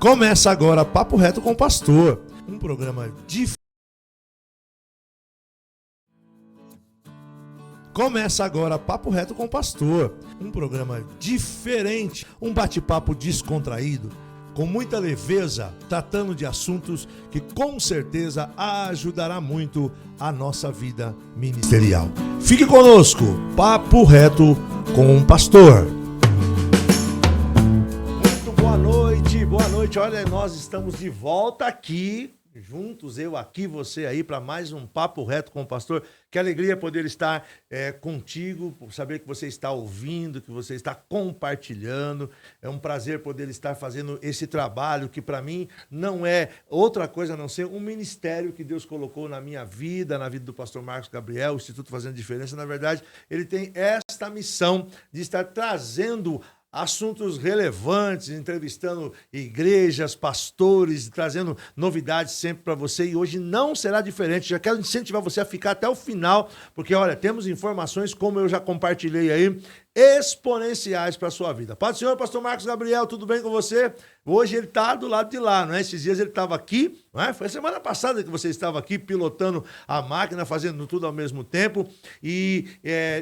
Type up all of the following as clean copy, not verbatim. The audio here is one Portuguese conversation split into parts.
Começa agora Papo Reto com o Pastor, um programa diferente. Começa agora Papo Reto com o Pastor, um programa diferente, um bate-papo descontraído, com muita leveza, tratando de assuntos que com certeza ajudará muito a nossa vida ministerial. Fique conosco, Papo Reto com o Pastor. Muito boa noite. Olha, nós estamos de volta aqui, juntos, eu aqui, você aí, para mais um Papo Reto com o Pastor. Que alegria poder estar contigo, saber que você está ouvindo, que você está compartilhando. É um prazer poder estar fazendo esse trabalho que para mim não é outra coisa a não ser um ministério que Deus colocou na minha vida, na vida do pastor Marcos Gabriel, o Instituto Fazendo Diferença. Na verdade, ele tem esta missão de estar trazendo assuntos relevantes, entrevistando igrejas, pastores, trazendo novidades sempre para você. E hoje não será diferente. Já quero incentivar você a ficar até o final, porque, olha, temos informações, como eu já compartilhei aí, exponenciais para a sua vida. Paz do Senhor, pastor Marcos Gabriel, tudo bem com você? Hoje ele está do lado de lá, não é? Esses dias ele estava aqui, não é? Foi semana passada que você estava aqui pilotando a máquina, fazendo tudo ao mesmo tempo e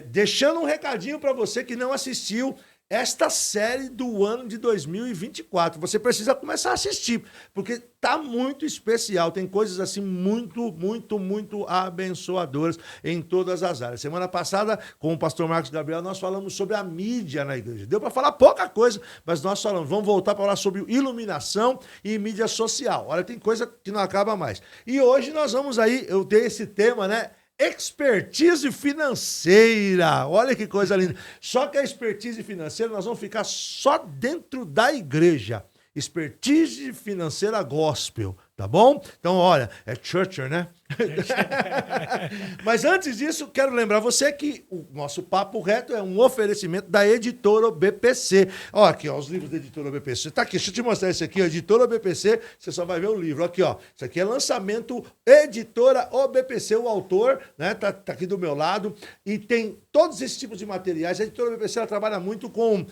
deixando um recadinho para você que não assistiu esta série do ano de 2024. Você precisa começar a assistir, porque tá muito especial. Tem coisas assim muito abençoadoras em todas as áreas. Semana passada, com o pastor Marcos Gabriel, nós falamos sobre a mídia na igreja. Deu para falar pouca coisa, mas nós falamos, vamos voltar para falar sobre iluminação e mídia social. Olha, tem coisa que não acaba mais. E hoje nós vamos aí, eu tenho esse tema, né? Expertise financeira, olha que coisa linda. Só que a expertise financeira nós vamos ficar só dentro da igreja. Expertise financeira gospel, tá bom? Então, olha, é Churcher, né? Mas antes disso, quero lembrar você que o nosso Papo Reto é um oferecimento da Editora BPC. Ó, aqui, ó, os livros da Editora BPC. Tá aqui, deixa eu te mostrar esse aqui, ó, Editora BPC, você só vai ver o livro. Aqui, ó, isso aqui é lançamento Editora OBPC, o autor, né, tá aqui do meu lado, e tem todos esses tipos de materiais. A Editora BPC, ela trabalha muito com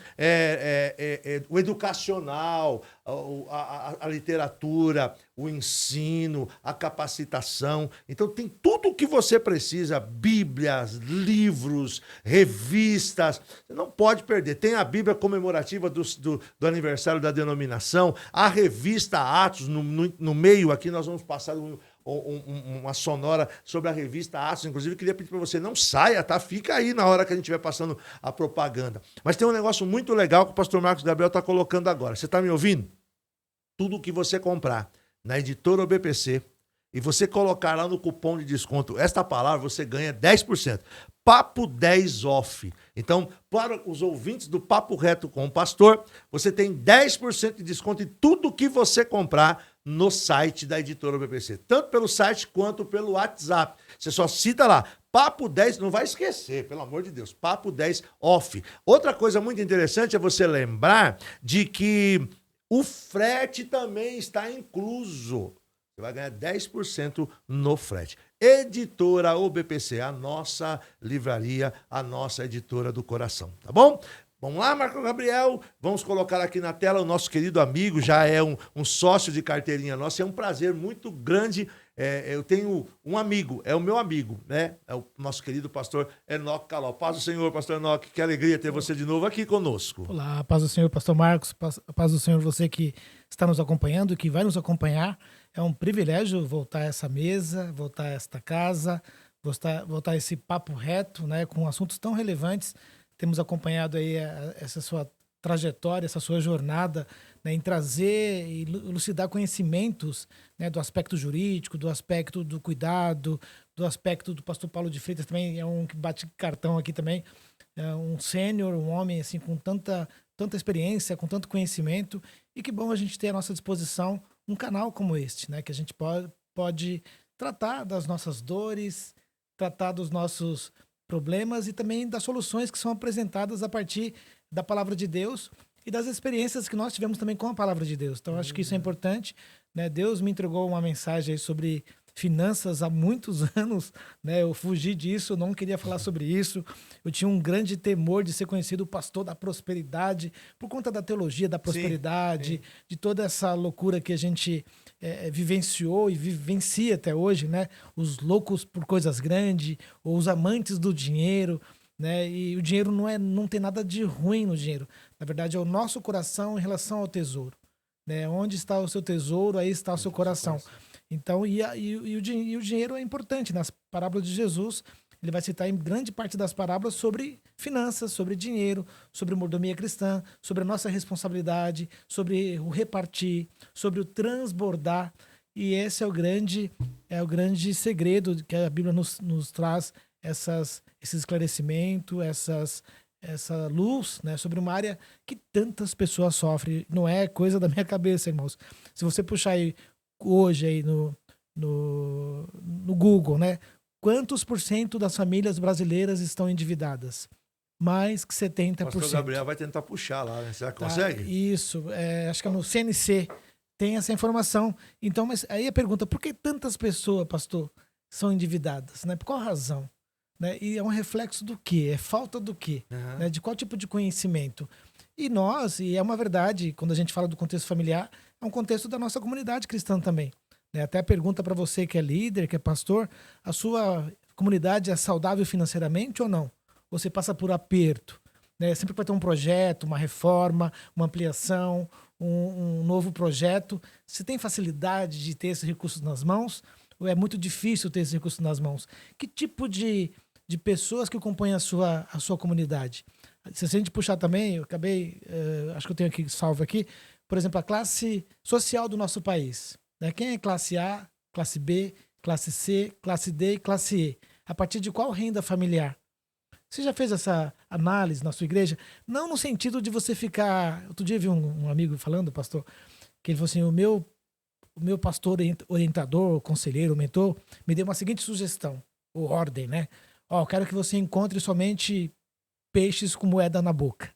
o educacional, a literatura, o ensino, a capacitação. Então tem tudo o que você precisa, bíblias, livros, revistas, você não pode perder. Tem a Bíblia comemorativa do aniversário da denominação, a revista Atos, no meio aqui nós vamos passar uma sonora sobre a revista Atos. Inclusive, queria pedir para você, não saia, tá? Fica aí na hora que a gente estiver passando a propaganda. Mas tem um negócio muito legal que o pastor Marcos Gabriel está colocando agora. Você está me ouvindo? Tudo o que você comprar na Editora BPC e você colocar lá no cupom de desconto esta palavra, você ganha 10%. Papo 10 off. Então, para os ouvintes do Papo Reto com o Pastor, você tem 10% de desconto em tudo que você comprar no site da Editora BPC. Tanto pelo site quanto pelo WhatsApp. Você só cita lá, Papo 10, não vai esquecer, pelo amor de Deus, Papo 10 off. Outra coisa muito interessante é você lembrar de que o frete também está incluso. Você vai ganhar 10% no frete. Editora OBPC, a nossa livraria, a nossa editora do coração, tá bom? Vamos lá, Marco Gabriel, vamos colocar aqui na tela o nosso querido amigo, já é um sócio de carteirinha nosso, é um prazer muito grande. Eu tenho um amigo, é o meu amigo, né? É o nosso querido pastor Enoque Caló. Paz do Senhor, pastor Enoque, que alegria ter você de novo aqui conosco. Olá, paz do Senhor, pastor Marcos, paz do Senhor, você que está nos acompanhando, que vai nos acompanhar. É um privilégio voltar a essa mesa, voltar a esta casa, voltar a esse papo reto, né? Com assuntos tão relevantes. Temos acompanhado aí essa sua trajetória, essa sua jornada, né, em trazer e elucidar conhecimentos, né, do aspecto jurídico, do aspecto do cuidado, do aspecto do pastor Paulo de Freitas, também é um que bate cartão aqui também, é um sênior, um homem assim com tanta experiência, com tanto conhecimento, e que bom a gente ter à nossa disposição um canal como este, né, que a gente pode tratar das nossas dores, tratar dos nossos problemas e também das soluções que são apresentadas a partir da palavra de Deus e das experiências que nós tivemos também com a palavra de Deus. Então, acho que isso é importante, né? Deus me entregou uma mensagem aí sobre finanças há muitos anos, né? Eu fugi disso, eu não queria falar sobre isso. Eu tinha um grande temor de ser conhecido o pastor da prosperidade, por conta da teologia da prosperidade, sim. De toda essa loucura que a gente vivenciou e vivencia até hoje, né? Os loucos por coisas grandes, ou os amantes do dinheiro, né? E o dinheiro não tem nada de ruim no dinheiro. Na verdade, é o nosso coração em relação ao tesouro, né? Onde está o seu tesouro, aí está o seu coração. Então, o dinheiro é importante. Nas parábolas de Jesus, ele vai citar em grande parte das parábolas sobre finanças, sobre dinheiro, sobre mordomia cristã, sobre a nossa responsabilidade, sobre o repartir, sobre o transbordar. E esse é o grande segredo que a Bíblia nos traz, esse esclarecimento, essa luz, né, sobre uma área que tantas pessoas sofrem. Não é coisa da minha cabeça, irmãos. Se você puxar aí hoje aí no Google, né? Quantos por cento das famílias brasileiras estão endividadas? Mais que 70%. O pastor Gabriel vai tentar puxar lá, né? Será que consegue? Isso, acho que é no CNC tem essa informação. Então, mas aí a pergunta, por que tantas pessoas, pastor, são endividadas? Né? Por qual razão? Né? E é um reflexo do quê? É falta do quê? Uhum. Né? De qual tipo de conhecimento? E é uma verdade, quando a gente fala do contexto familiar, é um contexto da nossa comunidade cristã também. Né? Até pergunta para você que é líder, que é pastor, a sua comunidade é saudável financeiramente ou não? Você passa por aperto? Né? Sempre vai ter um projeto, uma reforma, uma ampliação, um novo projeto. Você tem facilidade de ter esses recursos nas mãos? Ou é muito difícil ter esses recursos nas mãos? Que tipo de pessoas que compõem a sua comunidade? Se a gente puxar também, eu acabei, acho que eu tenho aqui salvo aqui, por exemplo, a classe social do nosso país. Né? Quem é classe A, classe B, classe C, classe D e classe E? A partir de qual renda familiar? Você já fez essa análise na sua igreja? Não no sentido de você ficar... Outro dia eu vi um amigo falando, pastor, que ele falou assim, o meu pastor orientador, conselheiro, mentor, me deu uma seguinte sugestão, ou ordem, né? Eu quero que você encontre somente peixes com moeda na boca.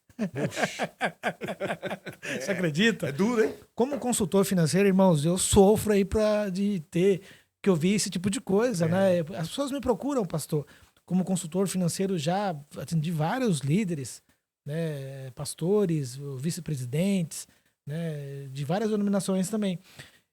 Você acredita? É duro, hein? Como consultor financeiro, irmãos, eu sofro aí que eu vi esse tipo de coisa, né? As pessoas me procuram, pastor. Como consultor financeiro, já atendi vários líderes, né? Pastores, vice-presidentes, né? De várias denominações também.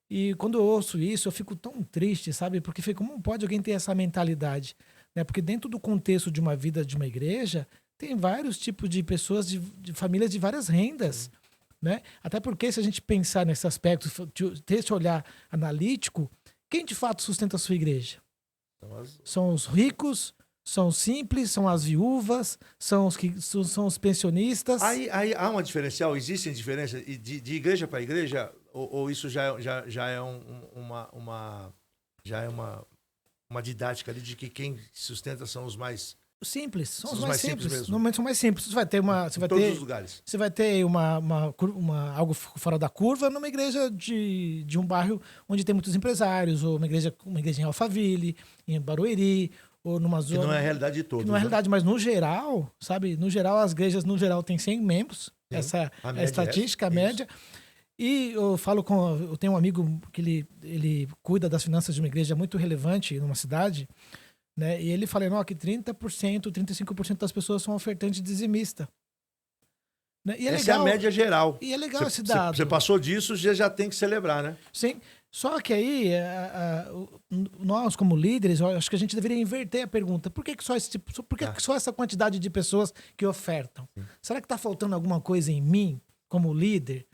E quando eu ouço isso, eu fico tão triste, sabe? Porque como pode alguém ter essa mentalidade? Né? Porque dentro do contexto de uma vida de uma igreja, tem vários tipos de pessoas, de famílias de várias rendas. Né? Até porque, se a gente pensar nesse aspecto, ter esse olhar analítico, quem de fato sustenta a sua igreja? São os ricos, são os simples, são as viúvas, são os pensionistas. Aí há uma diferencial? Existem diferenças de igreja para igreja? Ou isso já é uma didática ali de que quem sustenta são os mais... Simples, são os mais mais simples. mesmo. Normalmente são mais simples. Você vai ter todos os lugares. Você vai ter algo fora da curva numa igreja de um bairro onde tem muitos empresários, ou uma igreja em Alphaville, em Barueri, ou numa zona... Que não é a realidade de todos. Que não é a realidade, mas no geral, sabe? No geral, as igrejas, no geral, têm 100 membros. Sim, essa é a estatística, a média. E eu tenho um amigo que ele cuida das finanças de uma igreja muito relevante numa cidade, né? E ele fala que 30%, 35% das pessoas são ofertantes dizimistas. Né? E essa é a média geral. E é legal esse dado. Você passou disso, já tem que celebrar, né? Sim. Só que aí, nós como líderes, eu acho que a gente deveria inverter a pergunta. Por que só essa quantidade de pessoas que ofertam? Sim. Será que está faltando alguma coisa em mim, como líder?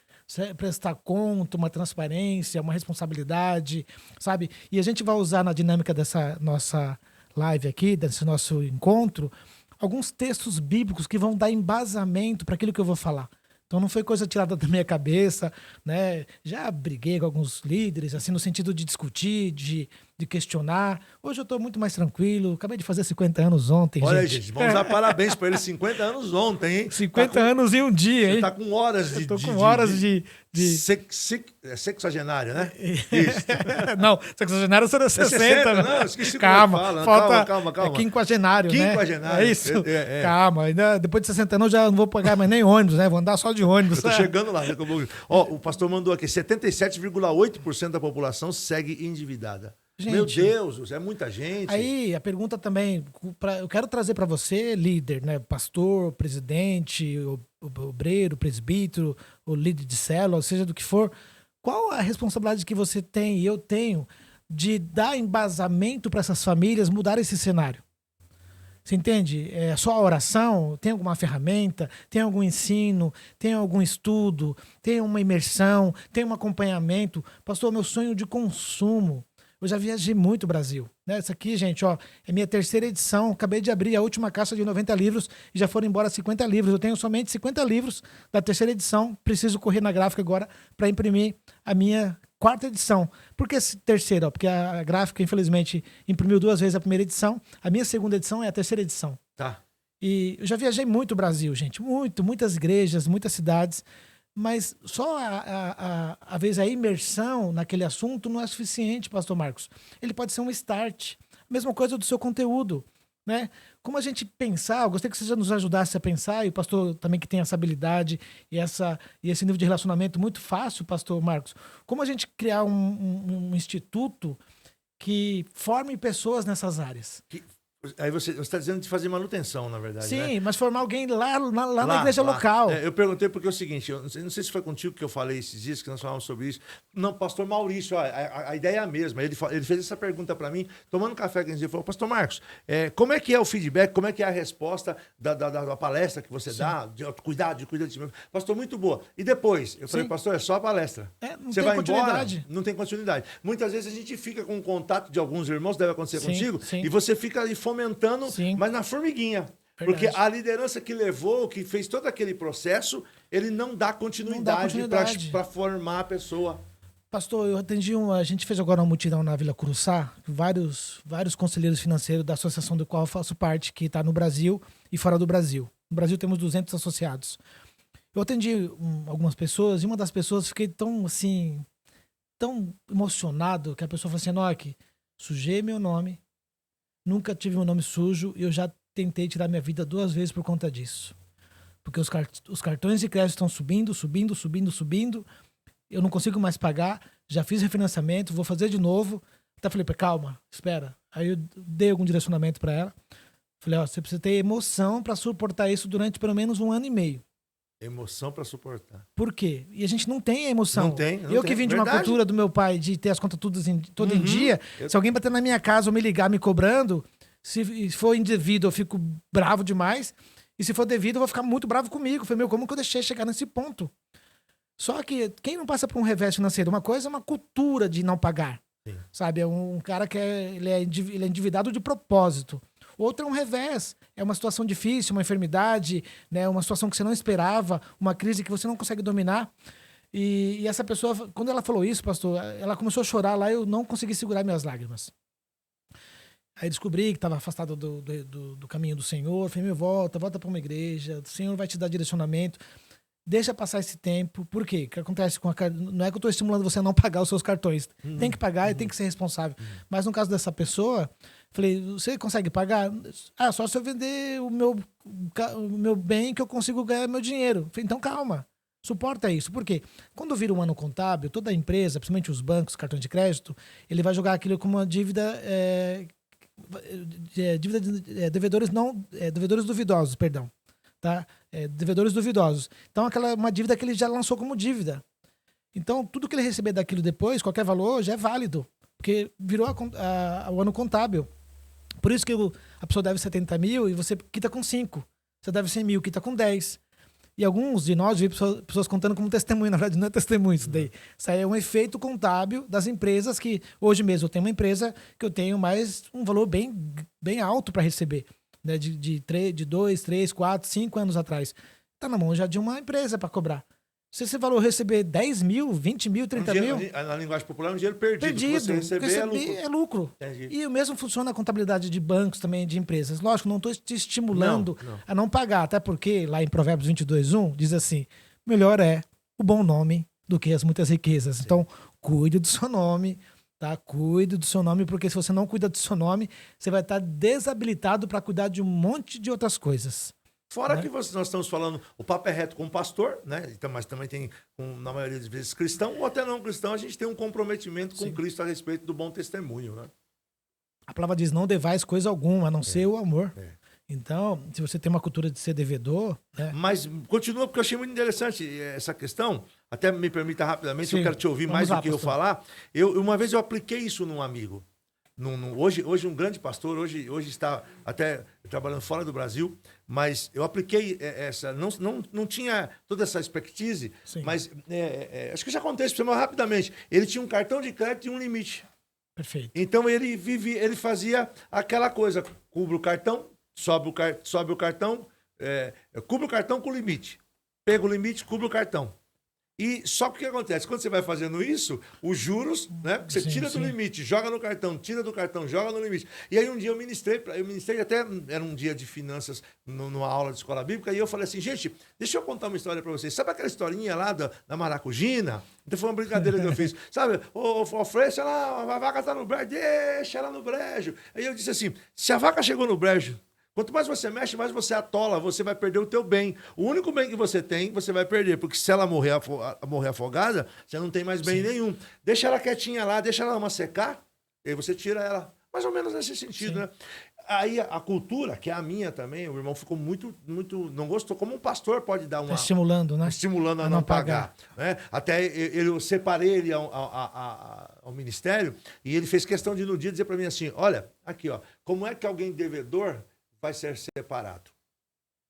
Prestar conta, uma transparência, uma responsabilidade, sabe? E a gente vai usar na dinâmica dessa nossa live aqui, desse nosso encontro, alguns textos bíblicos que vão dar embasamento para aquilo que eu vou falar. Então não foi coisa tirada da minha cabeça, né? Já briguei com alguns líderes, assim, no sentido de discutir, de questionar. Hoje eu estou muito mais tranquilo, acabei de fazer 50 anos ontem, Olha, gente, vamos dar parabéns para ele, 50 anos ontem, hein? 50 anos em um dia, hein? Você tá com horas de... Eu tô com horas de... Sexagenário, né? Isso. Não, sexagenário será 60, né? Não, esqueci calma, como é que fala. Calma. É quinquagenário, né? Quinquagenário. É isso. Calma, ainda depois de 60 anos eu já não vou pagar mais nem ônibus, né? Vou andar só de ônibus. Eu tô chegando lá. O pastor mandou aqui, 77,8% da população segue endividada. Gente, Meu Deus, é muita gente. Aí a pergunta também, eu quero trazer para você, líder, né? Pastor, presidente, o obreiro, presbítero, o líder de célula, seja do que for, qual a responsabilidade que você tem e eu tenho de dar embasamento para essas famílias mudar esse cenário? Você entende? É só a oração? Tem alguma ferramenta? Tem algum ensino? Tem algum estudo? Tem uma imersão? Tem um acompanhamento? Pastor, meu sonho de consumo. Eu já viajei muito o Brasil. Né? Essa aqui, gente, ó, é minha terceira edição. Acabei de abrir a última caixa de 90 livros e já foram embora 50 livros. Eu tenho somente 50 livros da terceira edição. Preciso correr na gráfica agora para imprimir a minha quarta edição. Por que terceira? Porque a gráfica, infelizmente, imprimiu 2 vezes a primeira edição. A minha segunda edição é a terceira edição. Tá. E eu já viajei muito o Brasil, gente. Muitas igrejas, muitas cidades. Mas só às vezes a imersão naquele assunto não é suficiente, pastor Marcos. Ele pode ser um start. Mesma coisa do seu conteúdo, né? Como a gente pensar, eu gostaria que você já nos ajudasse a pensar, e o pastor também que tem essa habilidade e esse nível de relacionamento muito fácil, pastor Marcos. Como a gente criar um instituto que forme pessoas nessas áreas? Aí você está dizendo de fazer manutenção, na verdade. Sim, né? mas formar alguém lá na igreja local. Eu perguntei porque é o seguinte, eu não sei se foi contigo que eu falei esses dias, que nós falamos sobre isso. Não, pastor Maurício, a ideia é a mesma. Ele fez essa pergunta para mim, tomando café, que ele falou, pastor Marcos, como é que é o feedback, como é que é a resposta da palestra que você dá, de cuidar de si mesmo? Pastor, muito boa. E depois? Eu falei, pastor, é só a palestra. Não você tem vai continuidade. Embora, não tem continuidade. Muitas vezes a gente fica com o contato de alguns irmãos, deve acontecer contigo, sim. e você fica ali fomentando, mas na formiguinha. Verdade. Porque a liderança que levou, que fez todo aquele processo, ele não dá continuidade, para formar a pessoa. Pastor, eu atendi a gente fez agora uma mutirão na Vila Curuçá, vários conselheiros financeiros da associação do qual eu faço parte, que está no Brasil e fora do Brasil. No Brasil temos 200 associados. Eu atendi algumas pessoas e uma das pessoas fiquei tão emocionado que a pessoa falou assim, Enoque, sujei meu nome, nunca tive meu nome sujo e eu já tentei tirar minha vida 2 vezes por conta disso. Porque os cartões de crédito estão subindo. Eu não consigo mais pagar. Já fiz refinanciamento, vou fazer de novo. Até falei, calma, espera. Aí eu dei algum direcionamento para ela. Falei, você precisa ter emoção para suportar isso durante pelo menos 1 ano e meio. Emoção para suportar. Por quê? E a gente não tem a emoção. Não tem. Eu que vim de uma cultura do meu pai de ter as contas todo em dia. Se alguém bater na minha casa ou me ligar me cobrando, se for indevido eu fico bravo demais. E se for devido eu vou ficar muito bravo comigo. Falei, como que eu deixei chegar nesse ponto? Só que quem não passa por um revés financeiro? Uma coisa é uma cultura de não pagar. Sim. Sabe? É um cara que ele é endividado de propósito. Outro é um revés, é uma situação difícil, uma enfermidade, né, uma situação que você não esperava, uma crise que você não consegue dominar. E essa pessoa, quando ela falou isso, pastor, ela começou a chorar lá e eu não consegui segurar minhas lágrimas. Aí descobri que estava afastado do caminho do Senhor, falei, volta para uma igreja, o Senhor vai te dar direcionamento. Deixa passar esse tempo. Por quê? O que acontece com não é que eu estou estimulando você a não pagar os seus cartões. Tem que pagar e tem que ser responsável. Mas no caso dessa pessoa, falei, você consegue pagar? Só se eu vender o meu bem que eu consigo ganhar meu dinheiro. Falei, então calma. Suporta isso. Por quê? Quando vira um ano contábil, toda a empresa, principalmente os bancos, cartões de crédito, ele vai jogar aquilo como uma dívida... devedores duvidosos, perdão. Tá? Devedores duvidosos. Então, uma dívida que ele já lançou como dívida. Então, tudo que ele receber daquilo depois, qualquer valor, já é válido. Porque virou o ano contábil. Por isso que a pessoa deve 70 mil e você quita com 5. Você deve 100 mil, quita com 10. E alguns de nós vi pessoas contando como testemunho. Na verdade, não é testemunho isso daí. Isso aí é um efeito contábil das empresas que, hoje mesmo, eu tenho uma empresa que eu tenho mais um valor bem alto para receber. Né, de 2, 3, 4, 5 anos atrás. Tá na mão já de uma empresa para cobrar. Se esse valor receber 10 mil, 20 mil, 30 mil... Na linguagem popular, é um dinheiro perdido. Se você receber, é lucro. E o mesmo funciona a contabilidade de bancos também, de empresas. Lógico, não estou te estimulando a não pagar, até porque lá em Provérbios 22:1 diz assim, melhor é o bom nome do que as muitas riquezas. Sim. Então, cuide do seu nome, tá? Cuide do seu nome, porque se você não cuida do seu nome, você vai estar desabilitado para cuidar de um monte de outras coisas. Fora né? que nós estamos falando, o papo é reto com o pastor, né? Então, mas também tem, na maioria das vezes, cristão ou até não cristão, a gente tem um comprometimento com Sim. Cristo a respeito do bom testemunho, né? A palavra diz, não devais coisa alguma, a não ser o amor. É. Então, se você tem uma cultura de ser devedor, né? Mas continua, porque eu achei muito interessante essa questão. Até me permita rapidamente, Sim. eu quero te ouvir Vamos mais lá, do que eu pastor. falar. Uma vez eu apliquei isso num amigo. Hoje um grande pastor, hoje está até trabalhando fora do Brasil, mas eu apliquei essa. Não tinha toda essa expertise, Sim. mas acho que já contei isso para você, mas rapidamente. Ele tinha um cartão de crédito e um limite. Perfeito. Então ele fazia aquela coisa: cubra o cartão, sobe o cartão, cubra o cartão com o limite. Pega o limite, cubra o cartão. E só que o que acontece? Quando você vai fazendo isso, os juros, né? Você Sim, tira do sim. limite, joga no cartão, tira do cartão, joga no limite. E aí um dia eu ministrei até, era um dia de finanças numa aula de escola bíblica, e eu falei assim, gente, deixa eu contar uma história pra vocês. Sabe aquela historinha lá da maracujina? Então foi uma brincadeira que eu fiz. Sabe, ô Freixo, a vaca tá no brejo, deixa ela no brejo. Aí eu disse assim, se a vaca chegou no brejo, quanto mais você mexe, mais você atola, você vai perder o teu bem. O único bem que você tem, você vai perder, porque se ela morrer afogada, você não tem mais bem nenhum. Deixa ela quietinha lá, deixa ela uma secar, e aí você tira ela. Mais ou menos nesse sentido, Sim. né? Aí a cultura, que é a minha também, o irmão ficou muito, não gostou. Como um pastor pode dar uma... Tá estimulando, né? Estimulando a não pagar. Né? Até eu separei ele ao ministério, e ele fez questão de no dia dizer para mim assim, olha, aqui, ó, como é que alguém devedor vai ser separado?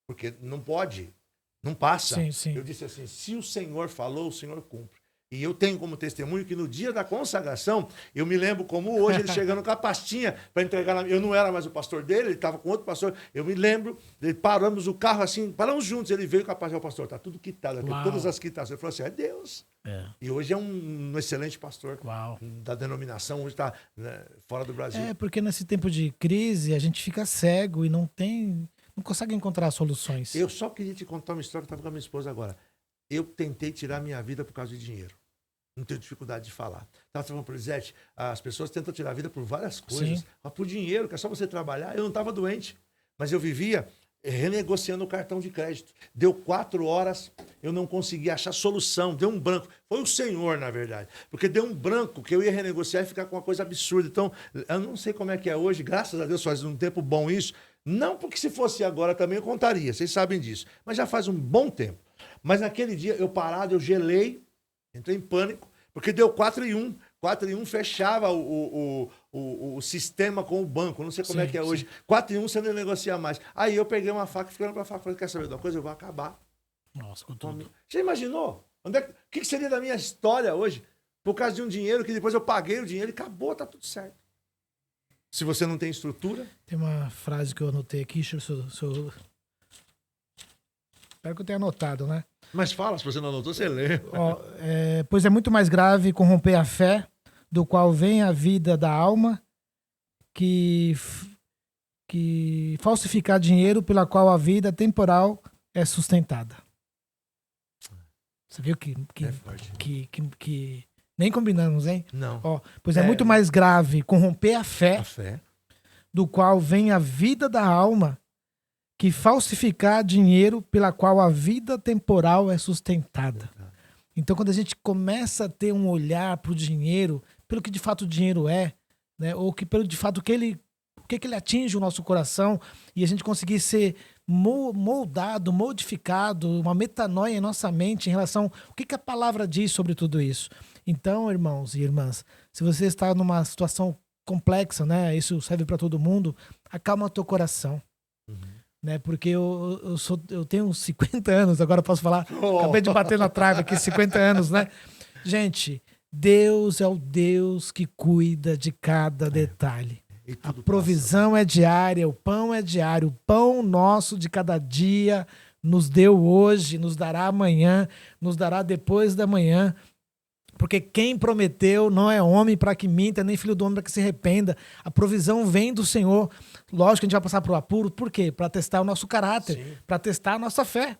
Porque não pode, não passa. Sim, sim. Eu disse assim, se o Senhor falou, o Senhor cumpre. E eu tenho como testemunho que no dia da consagração, eu me lembro como hoje, ele chegando com a pastinha para entregar. Eu não era mais o pastor dele, ele estava com outro pastor. Eu me lembro, paramos o carro assim, paramos juntos. Ele veio com a pastinha, o pastor, está tudo quitado aqui, Uau. todas as quitações. Ele falou assim, é Deus. É. E hoje é um excelente pastor. Uau. Da denominação, hoje está, né, fora do Brasil. É, porque nesse tempo de crise a gente fica cego e não consegue encontrar soluções. Eu só queria te contar uma história que estava com a minha esposa agora. Eu tentei tirar minha vida por causa de dinheiro. Não tenho dificuldade de falar. Estava falando para o Elisete, as pessoas tentam tirar a vida por várias coisas. Sim. Mas por dinheiro, que é só você trabalhar. Eu não estava doente, mas eu vivia renegociando o cartão de crédito. Deu 4 horas, eu não consegui achar solução. Deu um branco. Foi o Senhor, na verdade. Porque deu um branco que eu ia renegociar e ficar com uma coisa absurda. Então, eu não sei como é que é hoje. Graças a Deus faz um tempo bom isso. Não porque se fosse agora também eu contaria. Vocês sabem disso. Mas já faz um bom tempo. Mas naquele dia, eu parado, eu gelei. Entrei em pânico, porque deu 4 e 1. 4 e 1 fechava o sistema com o banco. Não sei como é que é hoje. 4 e 1 você não negocia mais. Aí eu peguei uma faca e fiquei olhando pra faca. Falei, quer saber de uma coisa? Eu vou acabar. Nossa, com tudo. Você imaginou? O que seria da minha história hoje? Por causa de um dinheiro que depois eu paguei o dinheiro e acabou, tá tudo certo. Se você não tem estrutura... Tem uma frase que eu anotei aqui, espero que eu tenha anotado, né? Mas fala, se você não anotou, você lê. Ó, pois é muito mais grave corromper a fé, do qual vem a vida da alma, que falsificar dinheiro pela qual a vida temporal é sustentada. Você viu que É forte. que nem combinamos, hein? Não. Ó, pois é muito mais grave corromper a A fé, fé. do qual vem a vida da alma, que falsificar dinheiro pela qual a vida temporal é sustentada. Então, quando a gente começa a ter um olhar para o dinheiro, pelo que de fato o dinheiro é, né, ou que pelo de fato o que ele atinge o nosso coração, e a gente conseguir ser moldado, modificado, uma metanoia em nossa mente em relação ao que a palavra diz sobre tudo isso. Então, irmãos e irmãs, se você está numa situação complexa, né, isso serve para todo mundo, acalma o teu coração. Né? Porque eu tenho 50 anos, agora eu posso falar, acabei de bater na trave aqui, 50 anos, né? Gente, Deus é o Deus que cuida de cada detalhe. A provisão é diária, o pão é diário, o pão nosso de cada dia nos deu hoje, nos dará amanhã, nos dará depois da manhã. Porque quem prometeu não é homem para que minta, nem filho do homem para que se arrependa. A provisão vem do Senhor. Lógico que a gente vai passar por apuro. Por quê? Para testar o nosso caráter, para testar a nossa fé.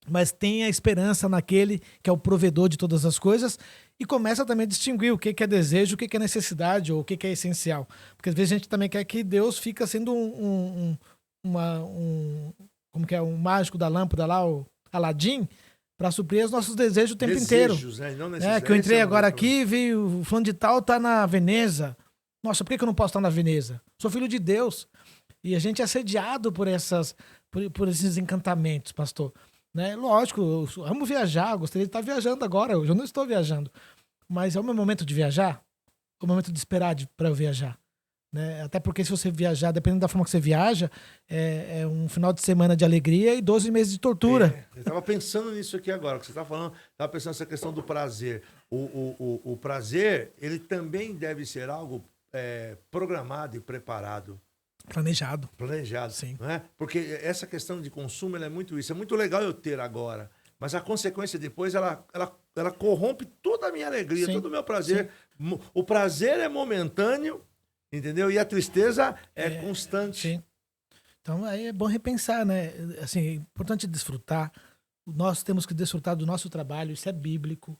Mas tenha esperança naquele que é o provedor de todas as coisas e começa também a distinguir o que é desejo, o que é necessidade ou o que é essencial. Porque às vezes a gente também quer que Deus fique sendo como como que é, um mágico da lâmpada lá, o Aladim, para suprir os nossos desejos o tempo inteiro. Né? Não Que eu entrei agora aqui, veio o fulano de tal, tá na Veneza. Nossa, por que eu não posso estar na Veneza? Sou filho de Deus. E a gente é assediado por esses encantamentos, pastor. Né? Lógico, eu amo viajar, gostaria de estar viajando agora. Hoje eu não estou viajando. Mas é o meu momento de viajar? É o momento de esperar para eu viajar. Né? Até porque se você viajar, dependendo da forma que você viaja, é um final de semana de alegria e 12 meses de tortura. Eu estava pensando nisso aqui agora, que você estava falando, estava pensando nessa questão do prazer. O prazer, ele também deve ser algo programado e preparado. Planejado. Planejado, sim. Não é? Porque essa questão de consumo é muito isso. É muito legal eu ter agora, mas a consequência depois, ela corrompe toda a minha alegria, sim, todo o meu prazer. Sim. O prazer é momentâneo, entendeu? E a tristeza é constante. Sim. Então aí é bom repensar, né? Assim, é importante desfrutar. Nós temos que desfrutar do nosso trabalho, isso é bíblico,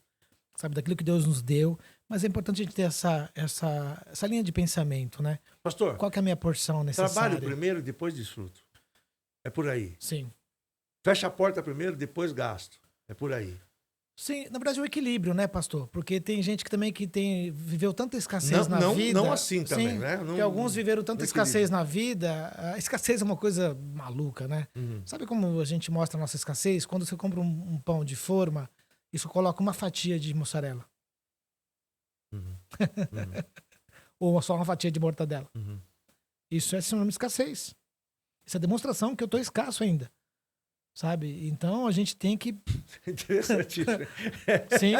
sabe? Daquilo que Deus nos deu. Mas é importante a gente ter essa linha de pensamento, né? Pastor, qual que é a minha porção necessária? Trabalho primeiro, depois desfruto. É por aí. Sim. Fecha a porta primeiro, depois gasto. É por aí. Sim, na verdade é um equilíbrio, né, pastor? Porque tem gente que também viveu tanta escassez na vida. Não assim também, sim, né? Que alguns viveram tanta escassez na vida. A escassez é uma coisa maluca, né? Uhum. Sabe como a gente mostra a nossa escassez? Quando você compra um pão de forma, isso coloca uma fatia de mussarela. Uhum. Uhum. Ou só uma fatia de mortadela. Uhum. Isso é sinônimo de escassez. Isso é demonstração que eu estou escasso ainda. Sabe? Então a gente tem que. Interessante isso. Sim.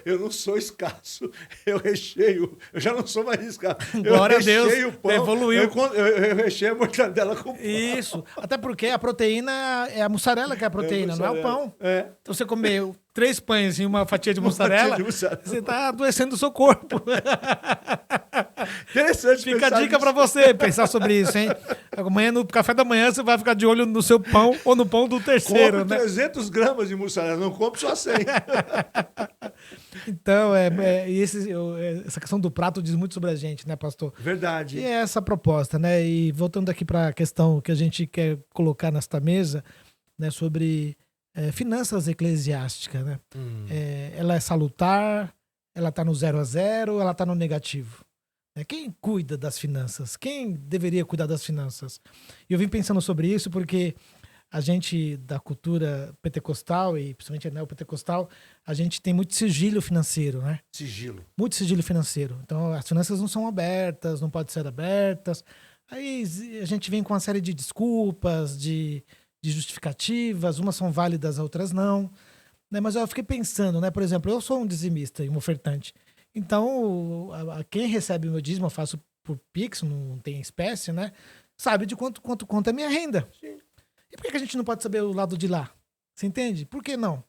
Eu não sou escasso, eu recheio. Eu já não sou mais escasso. Glória a Deus. O pão, evoluiu. Eu recheio a mortadela com pão. Isso. Até porque a proteína é a mussarela que é a proteína, não é o pão. É. Então você comeu 3 pães e uma fatia de mussarela, você está adoecendo o seu corpo. Interessante. Fica a dica para você pensar sobre isso, hein? Amanhã, no café da manhã, você vai ficar de olho no seu pão ou no pão do terceiro, compre né? 300 gramas de mussarela, não compre só 100. Então, essa questão do prato diz muito sobre a gente, né, pastor? Verdade. E é essa a proposta, né? E voltando aqui para a questão que a gente quer colocar nesta mesa, né, sobre finanças eclesiásticas, né? Ela é salutar, ela está no 0 a 0, ela está no negativo. Quem cuida das finanças? Quem deveria cuidar das finanças? E eu vim pensando sobre isso porque a gente, da cultura pentecostal, e principalmente neopentecostal, a gente tem muito sigilo financeiro, né? Sigilo. Muito sigilo financeiro. Então, as finanças não são abertas, não podem ser abertas. Aí a gente vem com uma série de desculpas, de justificativas, umas são válidas, outras não. Né? Mas eu fiquei pensando, né? Por exemplo, eu sou um dizimista e um ofertante. Então, quem recebe o meu dízimo, eu faço por Pix, não tem espécie, né? Sabe de quanto é a minha renda. Sim. E por que a gente não pode saber o lado de lá? Você entende? Por que não?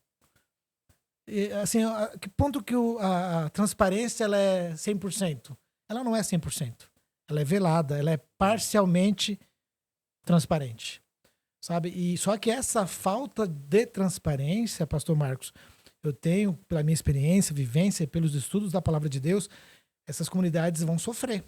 E, assim, que ponto que a transparência ela é 100%? Ela não é 100%. Ela é velada, ela é parcialmente transparente. Sabe? E só que essa falta de transparência, pastor Marcos, eu tenho, pela minha experiência, vivência, pelos estudos da palavra de Deus, essas comunidades vão sofrer.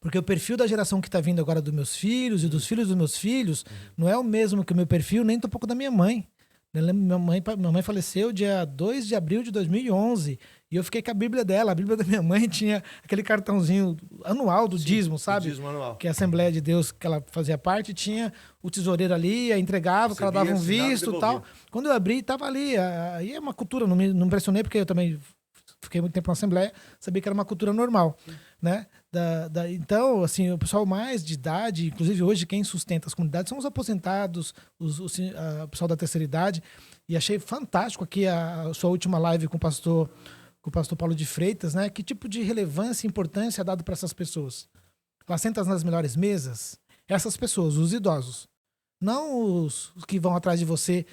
Porque o perfil da geração que está vindo agora dos meus filhos e dos meus filhos não é o mesmo que o meu perfil, nem tampouco da minha mãe. Minha mãe faleceu dia 2 de abril de 2011 e eu fiquei com a Bíblia dela. A Bíblia da minha mãe tinha aquele cartãozinho anual do dízimo, sabe? Dízimo anual. Que a Assembleia de Deus, que ela fazia parte, tinha o tesoureiro ali, entregava, o cara dava um visto e tal. Quando eu abri, estava ali. Aí é uma cultura, não me impressionei porque eu também fiquei muito tempo na Assembleia, sabia que era uma cultura normal, né? Então, assim, o pessoal mais de idade, inclusive hoje quem sustenta as comunidades são os aposentados, o pessoal da terceira idade, e achei fantástico aqui a sua última live com o pastor Paulo de Freitas, né? Que tipo de relevância e importância é dado para essas pessoas? Elas sentam nas melhores mesas? Essas pessoas, os idosos, não os que vão atrás de você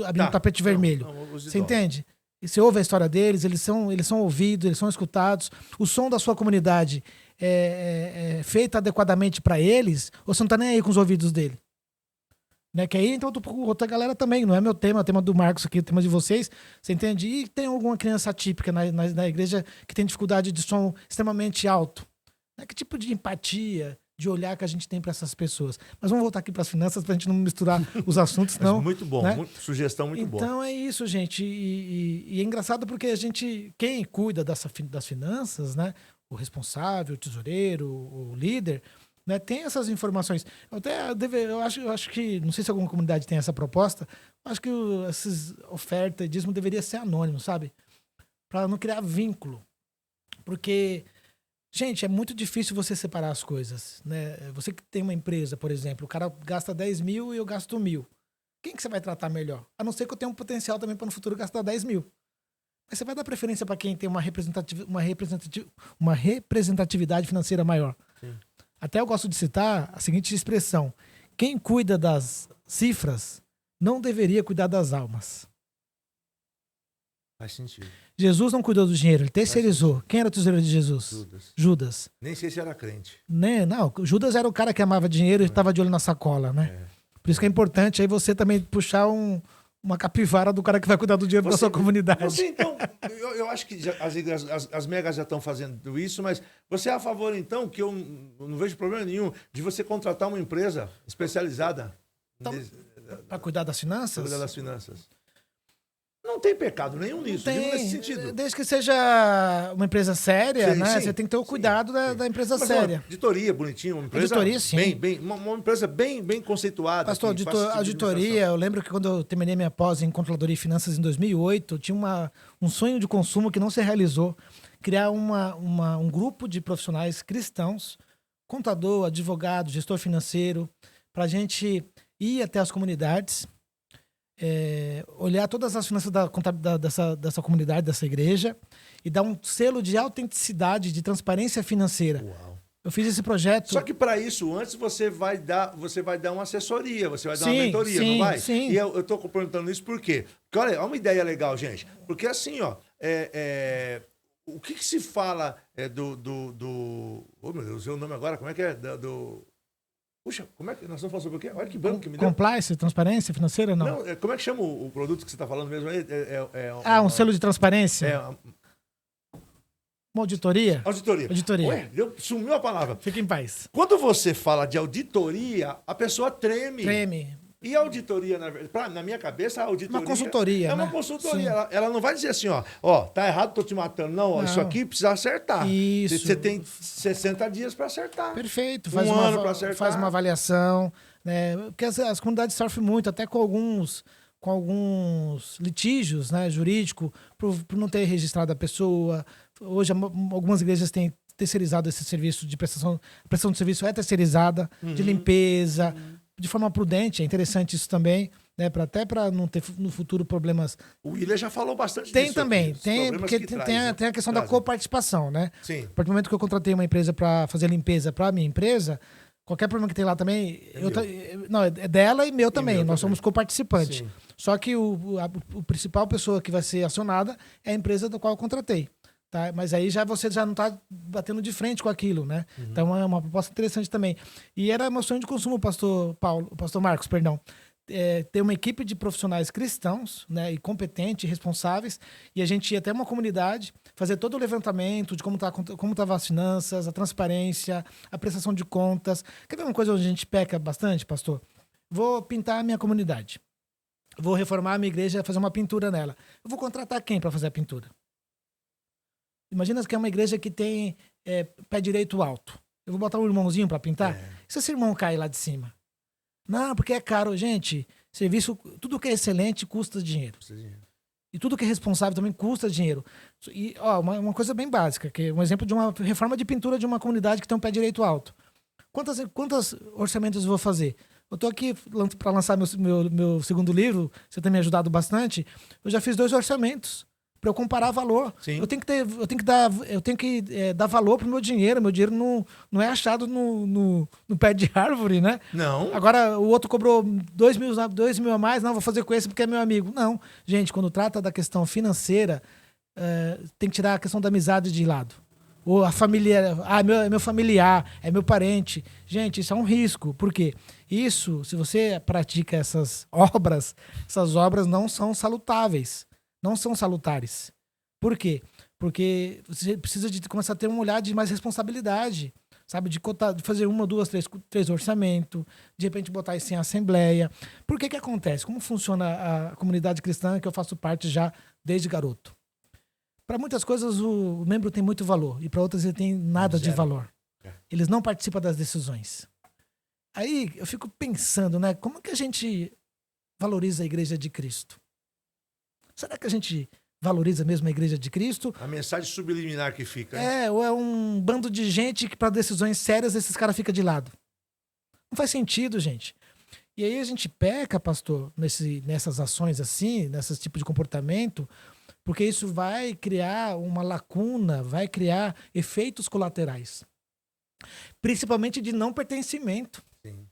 abrindo tapete vermelho. Você entende? E você ouve a história deles, eles são ouvidos, eles são escutados. O som da sua comunidade é feito adequadamente para eles, ou você não está nem aí com os ouvidos dele? Né? Que aí então eu tô com outra galera também, não é meu tema, é o tema do Marcos aqui, o tema de vocês, você entende? E tem alguma criança atípica na igreja que tem dificuldade de som extremamente alto. Né? Que tipo de empatia, de olhar que a gente tem para essas pessoas. Mas vamos voltar aqui para as finanças para a gente não misturar os assuntos, não. Muito bom, né? Sugestão muito boa. Então é isso, gente. E é engraçado porque a gente, quem cuida das finanças, né? O responsável, o tesoureiro, o líder, né? Tem essas informações. Eu acho que, não sei se alguma comunidade tem essa proposta, acho que essas ofertas e dízimo deveria ser anônimo, sabe? Para não criar vínculo. Porque, gente, é muito difícil você separar as coisas, né? Você que tem uma empresa, por exemplo, o cara gasta 10 mil e eu gasto 1.000. Quem que você vai tratar melhor? A não ser que eu tenha um potencial também para no futuro gastar 10 mil. Mas você vai dar preferência para quem tem uma representatividade financeira maior. Sim. Até eu gosto de citar a seguinte expressão: quem cuida das cifras não deveria cuidar das almas. Faz sentido. Jesus não cuidou do dinheiro, ele terceirizou. Quem era o tesoureiro de Jesus? Judas. Nem sei se era crente. Né? Não, Judas era o cara que amava dinheiro e estava de olho na sacola, né? Por isso que é importante aí você também puxar uma capivara do cara que vai cuidar do dinheiro da sua comunidade. Você, então, eu acho que as megas já estão fazendo isso, mas você é a favor, então, que eu não vejo problema nenhum de você contratar uma empresa especializada para cuidar das finanças? Para cuidar das finanças. Não tem pecado nenhum nisso, digo nesse sentido. Desde que seja uma empresa séria, né? Sim, você tem que ter o cuidado da empresa séria. Uma auditoria bonitinha, uma empresa uma empresa bem conceituada. Pastor, auditoria, eu lembro que quando eu terminei minha pós em Controladoria e Finanças em 2008, eu tinha um sonho de consumo que não se realizou. Criar um grupo de profissionais cristãos, contador, advogado, gestor financeiro, para a gente ir até as comunidades, olhar todas as finanças dessa comunidade, dessa igreja, e dar um selo de autenticidade, de transparência financeira. Uau. Eu fiz esse projeto. Só que para isso, antes você vai dar uma assessoria, você vai dar uma mentoria, não vai? Sim. E eu estou perguntando isso por quê? Porque, olha, uma ideia legal, gente. Porque assim, ó, o que se fala oh, meu Deus, usei o nome agora, como é que é? Puxa, como é que nós estamos falando sobre o quê? Olha que branco que me deu. Compliance, transparência financeira, não? Não, como é que chama o produto que você está falando mesmo aí? Um selo de transparência? Uma auditoria? Auditoria. Ué, sumiu a palavra. Fica em paz. Quando você fala de auditoria, a pessoa treme. Treme. E a auditoria, na minha cabeça, a auditoria... Uma consultoria, É uma consultoria. Ela não vai dizer assim, ó, tá errado, tô te matando. Não, isso aqui precisa acertar. Isso. Você tem 60 dias para acertar. Perfeito. Faz um ano para acertar. Faz uma avaliação. Né? Porque as comunidades sofrem muito, até com alguns litígios, né, jurídicos, por não ter registrado a pessoa. Hoje, algumas igrejas têm terceirizado esse serviço de prestação. A prestação de serviço é terceirizada, de limpeza... de forma prudente, é interessante isso também, né? Até para não ter no futuro problemas. O William já falou bastante disso. Tem também, porque tem a questão da coparticipação, né? Sim. A partir do momento que eu contratei uma empresa para fazer limpeza para a minha empresa, qualquer problema que tem lá também, é dela e meu também, nós somos coparticipantes. Sim. Só que o principal pessoa que vai ser acionada é a empresa da qual eu contratei. Tá? Mas aí você já não está batendo de frente com aquilo, né? Então é uma proposta interessante também. E era meu sonho de consumo, pastor Marcos, perdão. Ter uma equipe de profissionais cristãos, né, e competentes, responsáveis, e a gente ia até uma comunidade, fazer todo o levantamento de como estavam as finanças, a transparência, a prestação de contas. Quer ver uma coisa onde a gente peca bastante, pastor? Vou pintar a minha comunidade. Vou reformar a minha igreja, fazer uma pintura nela. Eu vou contratar quem para fazer a pintura? Imagina que é uma igreja que tem pé direito alto. Eu vou botar um irmãozinho para pintar? E se esse irmão cair lá de cima? Não, porque é caro. Gente, serviço, tudo que é excelente custa dinheiro. E tudo que é responsável também custa dinheiro. E uma coisa bem básica, que é um exemplo de uma reforma de pintura de uma comunidade que tem um pé direito alto. Quantos orçamentos eu vou fazer? Eu estou aqui para lançar meu segundo livro, você tem me ajudado bastante. Eu já fiz 2 orçamentos. Para eu comparar valor. Sim. Eu tenho que dar valor pro meu dinheiro. Meu dinheiro não é achado no pé de árvore, né? Não. Agora, o outro cobrou 2 mil a mais. Não, vou fazer com esse porque é meu amigo. Não. Gente, quando trata da questão financeira, tem que tirar a questão da amizade de lado. Ou a família... é meu familiar, é meu parente. Gente, isso é um risco. Por quê? Isso, se você pratica essas obras não são salutáveis. Não são salutares. Por quê? Porque você precisa de começar a ter um olhar de mais responsabilidade. sabe? De fazer uma, duas, três orçamento, de repente botar isso em assembleia. Por que acontece? Como funciona a comunidade cristã que eu faço parte já desde garoto? Para muitas coisas o membro tem muito valor e para outras ele tem nada de valor. Eles não participam das decisões. Aí eu fico pensando, né? Como que a gente valoriza a Igreja de Cristo? Será que a gente valoriza mesmo a Igreja de Cristo? A mensagem subliminar que fica. Hein? Ou é um bando de gente que para decisões sérias esses caras ficam de lado. Não faz sentido, gente. E aí a gente peca, pastor, nessas ações assim, nesse tipo de comportamento, porque isso vai criar uma lacuna, vai criar efeitos colaterais. Principalmente de não pertencimento. Sim.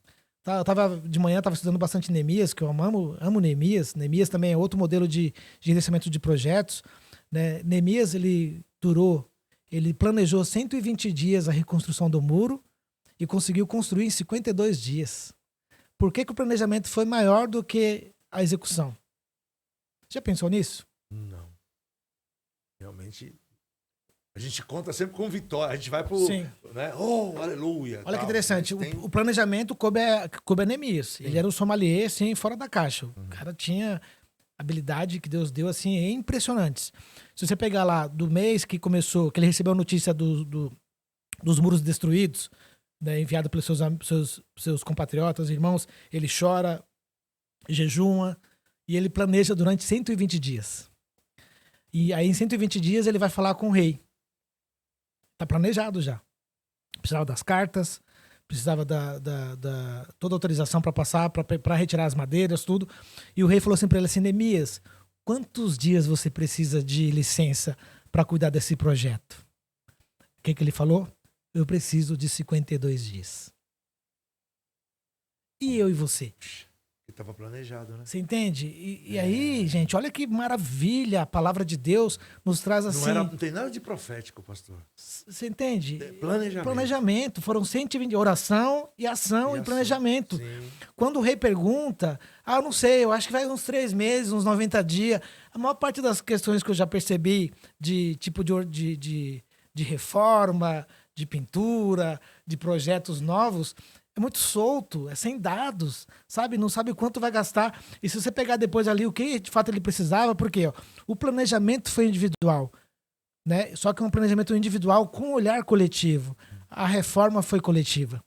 De manhã estava estudando bastante Neemias, que eu amo Neemias. Neemias também é outro modelo de gerenciamento de projetos. Né? Neemias, ele planejou 120 dias a reconstrução do muro e conseguiu construir em 52 dias. Por que o planejamento foi maior do que a execução? Já pensou nisso? Não. Realmente, a gente conta sempre com vitória. A gente vai pro... Sim. Né? Oh, aleluia. Olha que interessante. O planejamento coube a Neemias. Ele era um sommelier, assim, fora da caixa. O cara tinha habilidade que Deus deu, assim, impressionantes. Se você pegar lá do mês que começou, que ele recebeu a notícia dos muros destruídos, né, enviado pelos seus compatriotas, irmãos, ele chora, jejuma, e ele planeja durante 120 dias. E aí, em 120 dias, ele vai falar com o rei. Tá planejado já. Precisava das cartas, precisava toda a autorização para passar, para retirar as madeiras, tudo. E o rei falou assim para ele assim, Neemias, quantos dias você precisa de licença para cuidar desse projeto? O que ele falou? Eu preciso de 52 dias. E eu e você? Que estava planejado, né? Você entende? E aí, gente, olha que maravilha. A palavra de Deus nos traz assim... Não tem nada de profético, pastor. Você entende? Planejamento. Foram 120 oração e ação e planejamento. Sim. Quando o rei pergunta, eu não sei, eu acho que vai uns 3 meses, uns 90 dias. A maior parte das questões que eu já percebi de tipo de reforma, de pintura, de projetos novos... É muito solto, é sem dados, sabe? Não sabe quanto vai gastar. E se você pegar depois ali o que de fato ele precisava, porque o planejamento foi individual, né? Só que é um planejamento individual com olhar coletivo. A reforma foi coletiva.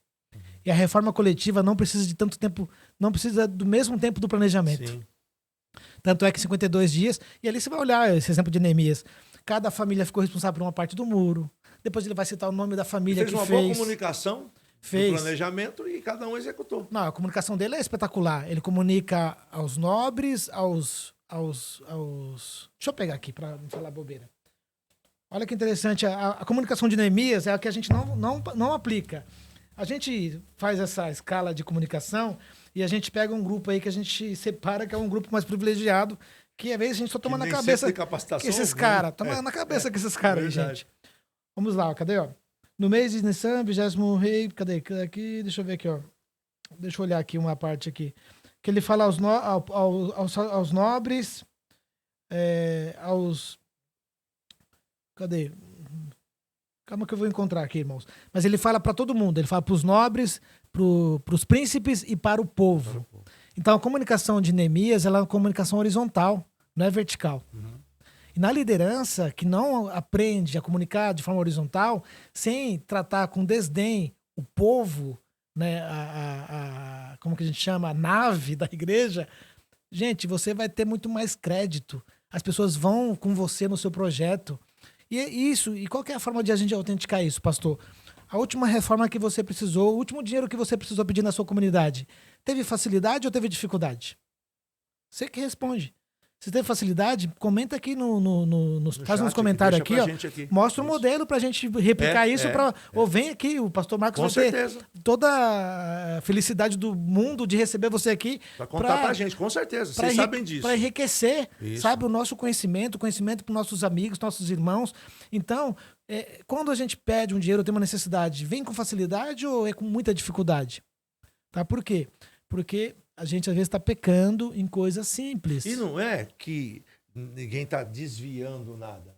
E a reforma coletiva não precisa de tanto tempo, não precisa do mesmo tempo do planejamento. Sim. Tanto é que 52 dias, e ali você vai olhar esse exemplo de Neemias. Cada família ficou responsável por uma parte do muro. Depois ele vai citar o nome da família que fez. Fez uma boa comunicação. Fez. Do planejamento e cada um executou. Não, a comunicação dele é espetacular. Ele comunica aos nobres, aos... Deixa eu pegar aqui para não falar bobeira. Olha que interessante. A comunicação de Neemias é a que a gente não aplica. A gente faz essa escala de comunicação e a gente pega um grupo aí que a gente separa, que é um grupo mais privilegiado, que às vezes a gente só toma na cabeça que esses caras. Toma na cabeça que esses caras aí, gente. Vamos lá, cadê, ó? No mês de Nissan, 20º rei, cadê? Aqui, deixa eu ver aqui, ó. Deixa eu olhar aqui uma parte aqui. Que ele fala aos nobres, Cadê? Calma que eu vou encontrar aqui, irmãos. Mas ele fala para todo mundo. Ele fala para os nobres, para os príncipes e para o povo. Então a comunicação de Neemias ela é uma comunicação horizontal, não é vertical. E na liderança, que não aprende a comunicar de forma horizontal, sem tratar com desdém o povo, né, como que a gente chama? A nave da igreja, gente, você vai ter muito mais crédito. As pessoas vão com você no seu projeto. E qual que é a forma de a gente autenticar isso, pastor? A última reforma que você precisou, o último dinheiro que você precisou pedir na sua comunidade, teve facilidade ou teve dificuldade? Você que responde. Se teve facilidade, comenta aqui faz uns comentários aqui, ó. Mostra um modelo pra gente replicar isso. Ou vem aqui, o pastor Marcos com vai certeza. ter toda a felicidade do mundo de receber você aqui. Pra contar pra gente, com certeza. Vocês sabem disso. Pra enriquecer, sabe, o nosso conhecimento para nossos amigos, nossos irmãos. Então, quando a gente pede um dinheiro, tem uma necessidade, vem com facilidade ou é com muita dificuldade? Tá? Por quê? Porque a gente às vezes está pecando em coisas simples. E não é que ninguém está desviando nada.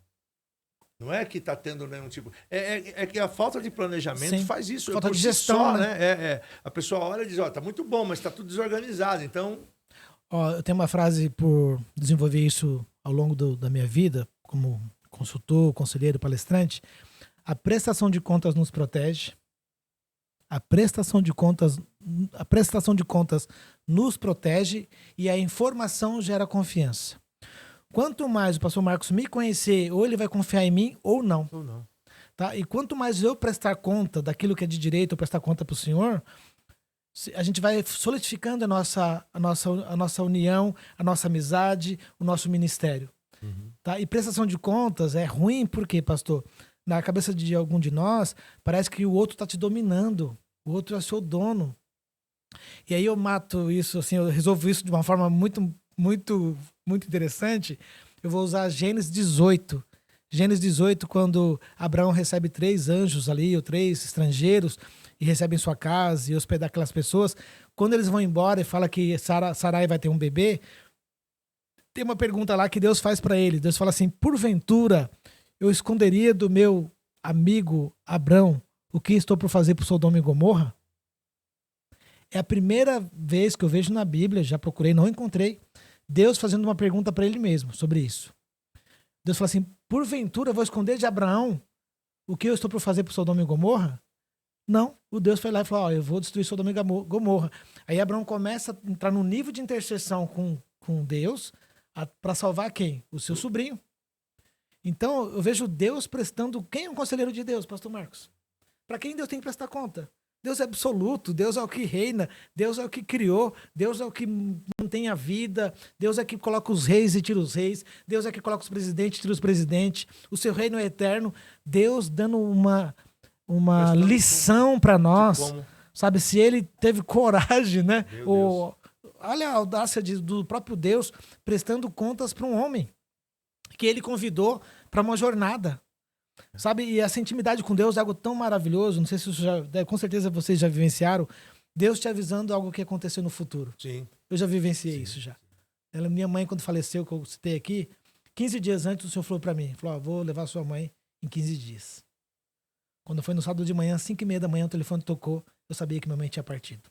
Não é que está tendo nenhum tipo... É que a falta de planejamento faz isso. Falta de gestão, só, né? A pessoa olha e diz, tá muito bom, mas está tudo desorganizado, então... Eu tenho uma frase por desenvolver isso ao longo da minha vida, como consultor, conselheiro, palestrante. A prestação de contas nos protege. A prestação de contas nos protege e a informação gera confiança. Quanto mais o pastor Marcos me conhecer, ou ele vai confiar em mim ou não. Ou não. Tá? E quanto mais eu prestar conta daquilo que é de direito, eu prestar conta para o Senhor, a gente vai solidificando a nossa união, a nossa amizade, o nosso ministério. Uhum. Tá? E prestação de contas é ruim porque, pastor, na cabeça de algum de nós, parece que o outro está te dominando, o outro é seu dono. E aí eu mato isso, assim, eu resolvo isso de uma forma muito, muito, muito interessante. Eu vou usar Gênesis 18. Gênesis 18, quando Abraão recebe 3 anjos ali, ou 3 estrangeiros, e recebem sua casa e hospedar aquelas pessoas. Quando eles vão embora e fala que Sarai vai ter um bebê, tem uma pergunta lá que Deus faz para ele. Deus fala assim, porventura eu esconderia do meu amigo Abrão o que estou por fazer por Sodoma e Gomorra? É a primeira vez que eu vejo na Bíblia, já procurei, não encontrei, Deus fazendo uma pergunta para ele mesmo sobre isso. Deus fala assim, porventura eu vou esconder de Abraão o que eu estou por fazer por Sodoma e Gomorra? Não, o Deus foi lá e falou, eu vou destruir Sodoma e Gomorra. Aí Abraão começa a entrar num nível de intercessão com Deus para salvar quem? O seu sobrinho. Então, eu vejo Deus prestando... Quem é um conselheiro de Deus, pastor Marcos? Para quem Deus tem que prestar conta? Deus é absoluto, Deus é o que reina, Deus é o que criou, Deus é o que mantém a vida, Deus é que coloca os reis e tira os reis, Deus é que coloca os presidentes e tira os presidentes, o seu reino é eterno. Deus dando uma lição para nós, sabe? Se ele teve coragem, né? Olha a audácia do próprio Deus prestando contas para um homem que ele convidou para uma jornada, sabe? E essa intimidade com Deus é algo tão maravilhoso. Não sei se com certeza vocês já vivenciaram. Deus te avisando algo que aconteceu no futuro. Sim. Eu já vivenciei isso já. Minha mãe, quando faleceu, que eu citei aqui, 15 dias antes o Senhor falou para mim, falou, vou levar sua mãe em 15 dias. Quando foi no sábado de manhã, 5h30 da manhã, o telefone tocou, eu sabia que minha mãe tinha partido.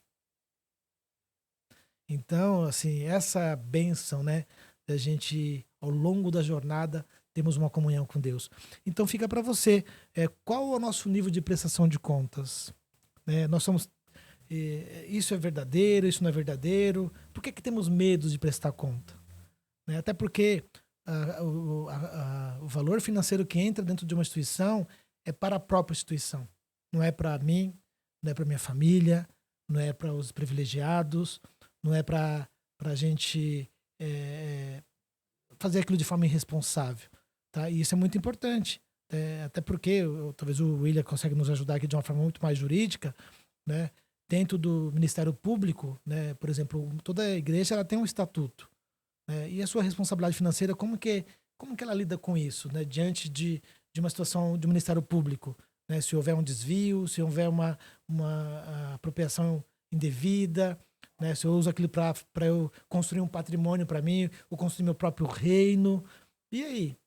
Então, assim, essa bênção, né, da gente, ao longo da jornada, temos uma comunhão com Deus. Então, fica para você, qual é o nosso nível de prestação de contas? Nós somos, isso é verdadeiro, isso não é verdadeiro? Por que temos medo de prestar conta? Até porque o valor financeiro que entra dentro de uma instituição é para a própria instituição. Não é para mim, não é para minha família, não é para os privilegiados, não é para a gente fazer aquilo de forma irresponsável. Tá? E isso é muito importante. Até porque, talvez o William consegue nos ajudar aqui de uma forma muito mais jurídica, né? Dentro do Ministério Público, né? Por exemplo, toda a igreja ela tem um estatuto. Né? E a sua responsabilidade financeira, como que ela lida com isso, né? Diante de uma situação de Ministério Público? Né? Se houver um desvio, se houver uma apropriação indevida, né? Se eu uso aquilo para eu construir um patrimônio para mim, ou construir meu próprio reino. E aí?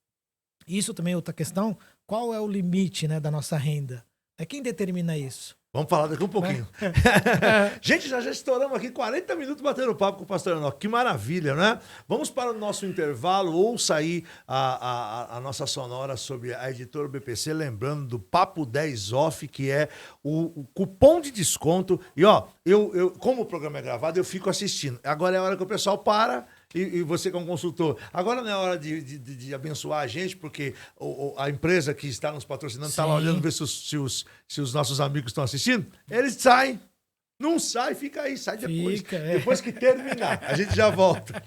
Isso também é outra questão. Qual é o limite, né, da nossa renda? Quem determina isso? Vamos falar daqui um pouquinho. Gente, já estouramos aqui 40 minutos batendo papo com o pastor Enoque. Que maravilha, né? Vamos para o nosso intervalo. Ouça aí a nossa sonora sobre a editora BPC, lembrando do Papo 10 Off, que é o cupom de desconto. E, eu como o programa é gravado, eu fico assistindo. Agora é a hora que o pessoal para... E você como consultor, agora não é hora de abençoar a gente, porque a empresa que está nos patrocinando está lá olhando ver se os nossos amigos estão assistindo. Eles saem. Não sai, fica aí, sai depois. Depois que terminar, a gente já volta.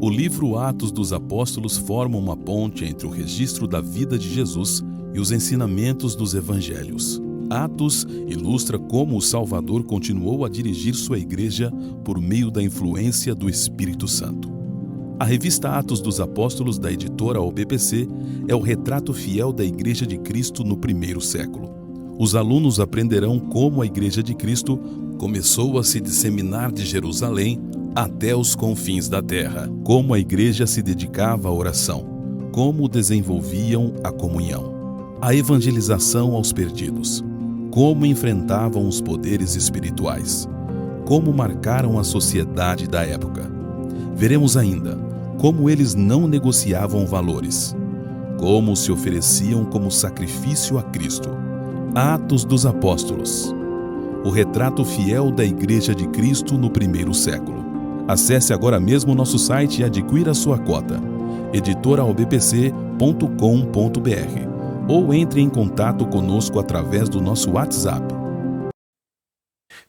O livro Atos dos Apóstolos forma uma ponte entre o registro da vida de Jesus e os ensinamentos dos evangelhos. Atos ilustra como o Salvador continuou a dirigir sua igreja por meio da influência do Espírito Santo. A revista Atos dos Apóstolos, da editora OBPC, é o retrato fiel da Igreja de Cristo no primeiro século. Os alunos aprenderão como a Igreja de Cristo começou a se disseminar de Jerusalém até os confins da terra, como a Igreja se dedicava à oração, como desenvolviam a comunhão, a evangelização aos perdidos, como enfrentavam os poderes espirituais, como marcaram a sociedade da época. Veremos ainda como eles não negociavam valores, como se ofereciam como sacrifício a Cristo. Atos dos Apóstolos, o retrato fiel da Igreja de Cristo no primeiro século. Acesse agora mesmo nosso site e adquira sua cota, editoraobpc.com.br, ou entre em contato conosco através do nosso WhatsApp.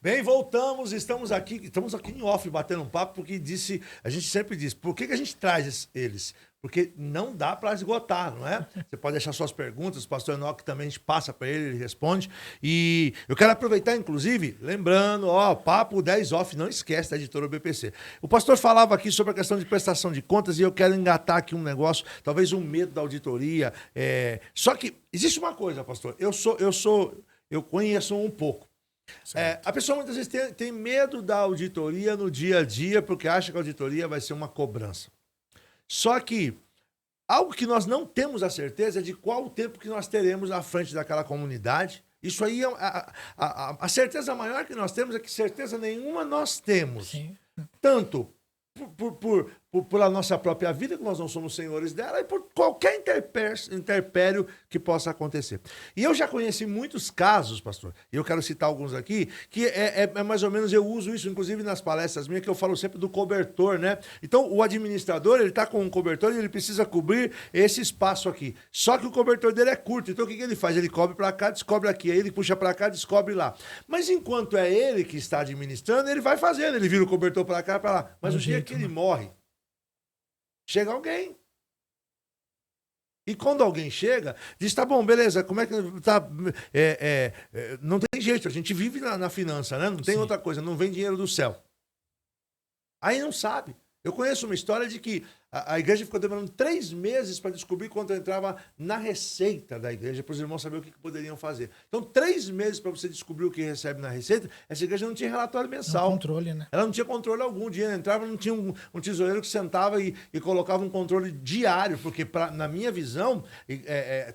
Bem, voltamos, estamos aqui em off batendo um papo, porque a gente sempre diz, por que a gente traz eles? Porque não dá para esgotar, não é? Você pode deixar suas perguntas, o pastor Enoque também a gente passa para ele responde. E eu quero aproveitar, inclusive, lembrando, papo 10 off, não esquece da editora BPC. O pastor falava aqui sobre a questão de prestação de contas e eu quero engatar aqui um negócio, talvez um medo da auditoria. Só que existe uma coisa, pastor, eu conheço um pouco. A pessoa muitas vezes tem medo da auditoria no dia a dia porque acha que a auditoria vai ser uma cobrança. Só que algo que nós não temos a certeza é de qual o tempo que nós teremos à frente daquela comunidade. Isso aí, a certeza maior que nós temos é que certeza nenhuma nós temos. Sim. Tanto por a nossa própria vida, que nós não somos senhores dela, e por qualquer interpério que possa acontecer. E eu já conheci muitos casos, pastor, e eu quero citar alguns aqui, que é mais ou menos, eu uso isso, inclusive nas palestras minhas, que eu falo sempre do cobertor, né? Então, o administrador, ele está com um cobertor e ele precisa cobrir esse espaço aqui. Só que o cobertor dele é curto, então o que ele faz? Ele cobre para cá, descobre aqui, aí ele puxa para cá, descobre lá. Mas enquanto é ele que está administrando, ele vai fazendo, ele vira o cobertor para cá, para lá. Mas o dia que ele morre, chega alguém. E quando alguém chega, diz, tá bom, beleza, como é que tá? Não tem jeito, a gente vive na finança, né? Não tem outra coisa, não vem dinheiro do céu. Aí não sabe. Eu conheço uma história de que a igreja ficou demorando 3 meses para descobrir quanto entrava na receita da igreja, para os irmãos saberem o que poderiam fazer. Então, 3 meses para você descobrir o que recebe na receita, essa igreja não tinha relatório mensal. Não, controle, né? Ela não tinha controle algum. O dinheiro entrava, não tinha um tesoureiro que sentava e colocava um controle diário, porque, na minha visão,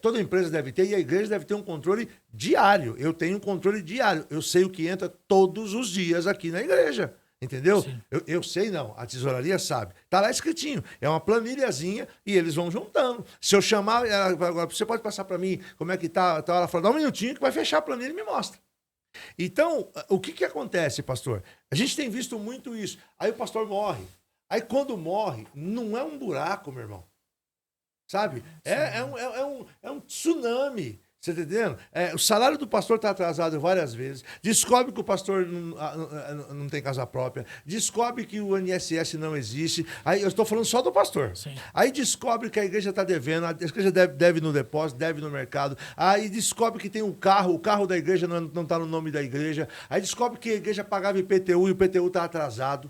toda empresa deve ter, e a igreja deve ter um controle diário. Eu tenho um controle diário. Eu sei o que entra todos os dias aqui na igreja. Entendeu? Eu sei não, a tesouraria sabe. Tá lá escritinho, é uma planilhazinha e eles vão juntando. Se eu chamar, agora você pode passar para mim como é que tá, ela fala, dá um minutinho que vai fechar a planilha e me mostra. Então, o que acontece, pastor? A gente tem visto muito isso. Aí o pastor morre. Aí quando morre, não é um buraco, meu irmão. Sabe? É um tsunami. Você tá entendendo? O salário do pastor está atrasado várias vezes. Descobre que o pastor não tem casa própria. Descobre que o INSS não existe. Aí eu estou falando só do pastor. Sim. Aí descobre que a igreja está devendo. A igreja deve no depósito, deve no mercado. Aí descobre que tem um carro. O carro da igreja não está no nome da igreja. Aí descobre que a igreja pagava IPTU e o IPTU está atrasado.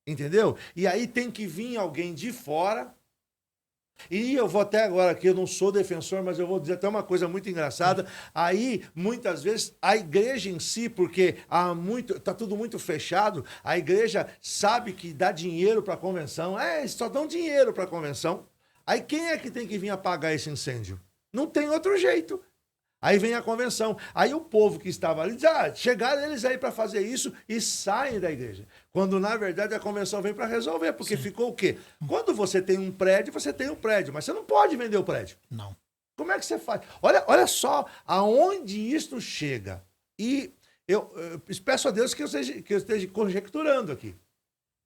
Entendeu? E aí tem que vir alguém de fora. E eu vou até agora aqui, eu não sou defensor, mas eu vou dizer até uma coisa muito engraçada. Aí, muitas vezes, a igreja em si, porque tá tudo muito fechado, a igreja sabe que dá dinheiro para a convenção. Só dão dinheiro para a convenção. Aí quem é que tem que vir apagar esse incêndio? Não tem outro jeito. Aí vem a convenção. Aí o povo que estava ali diz, chegaram eles aí para fazer isso e saem da igreja. Quando, na verdade, a convenção vem para resolver. Porque ficou o quê? Quando você tem um prédio, você tem um prédio. Mas você não pode vender o prédio. Não. Como é que você faz? Olha só aonde isso chega. E eu peço a Deus que eu esteja conjecturando aqui.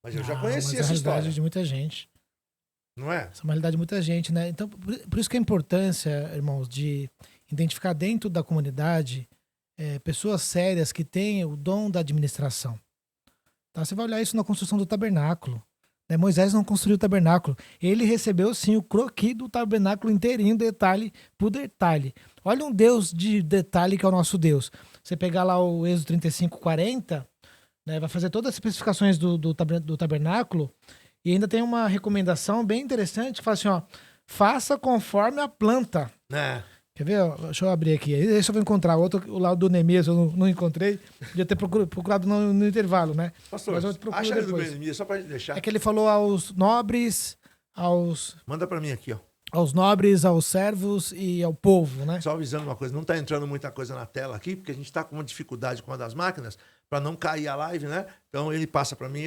Mas eu já conheci essa história. É a realidade de muita gente. Não é? Essa é uma realidade de muita gente, né? Então, por isso que a importância, irmãos, de identificar dentro da comunidade pessoas sérias que têm o dom da administração. Tá? Você vai olhar isso na construção do tabernáculo. Né? Moisés não construiu o tabernáculo. Ele recebeu, sim, o croquis do tabernáculo inteirinho, detalhe por detalhe. Olha um Deus de detalhe que é o nosso Deus. Você pegar lá o Êxodo 35:40, né? Vai fazer todas as especificações do tabernáculo E ainda tem uma recomendação bem interessante que fala assim, ó, faça conforme a planta. Quer ver? Deixa eu abrir aqui. Deixa eu encontrar o lado do Neemias, eu não encontrei. Podia ter procurado no intervalo, né? Pastor, mas eu procuro acha ele do depois. Neemias, só pra gente deixar. É que ele falou aos nobres, Manda pra mim aqui, ó. aos nobres, aos servos e ao povo, né? Só avisando uma coisa, não tá entrando muita coisa na tela aqui, porque a gente tá com uma dificuldade com uma das máquinas, pra não cair a live, né? Então ele passa pra mim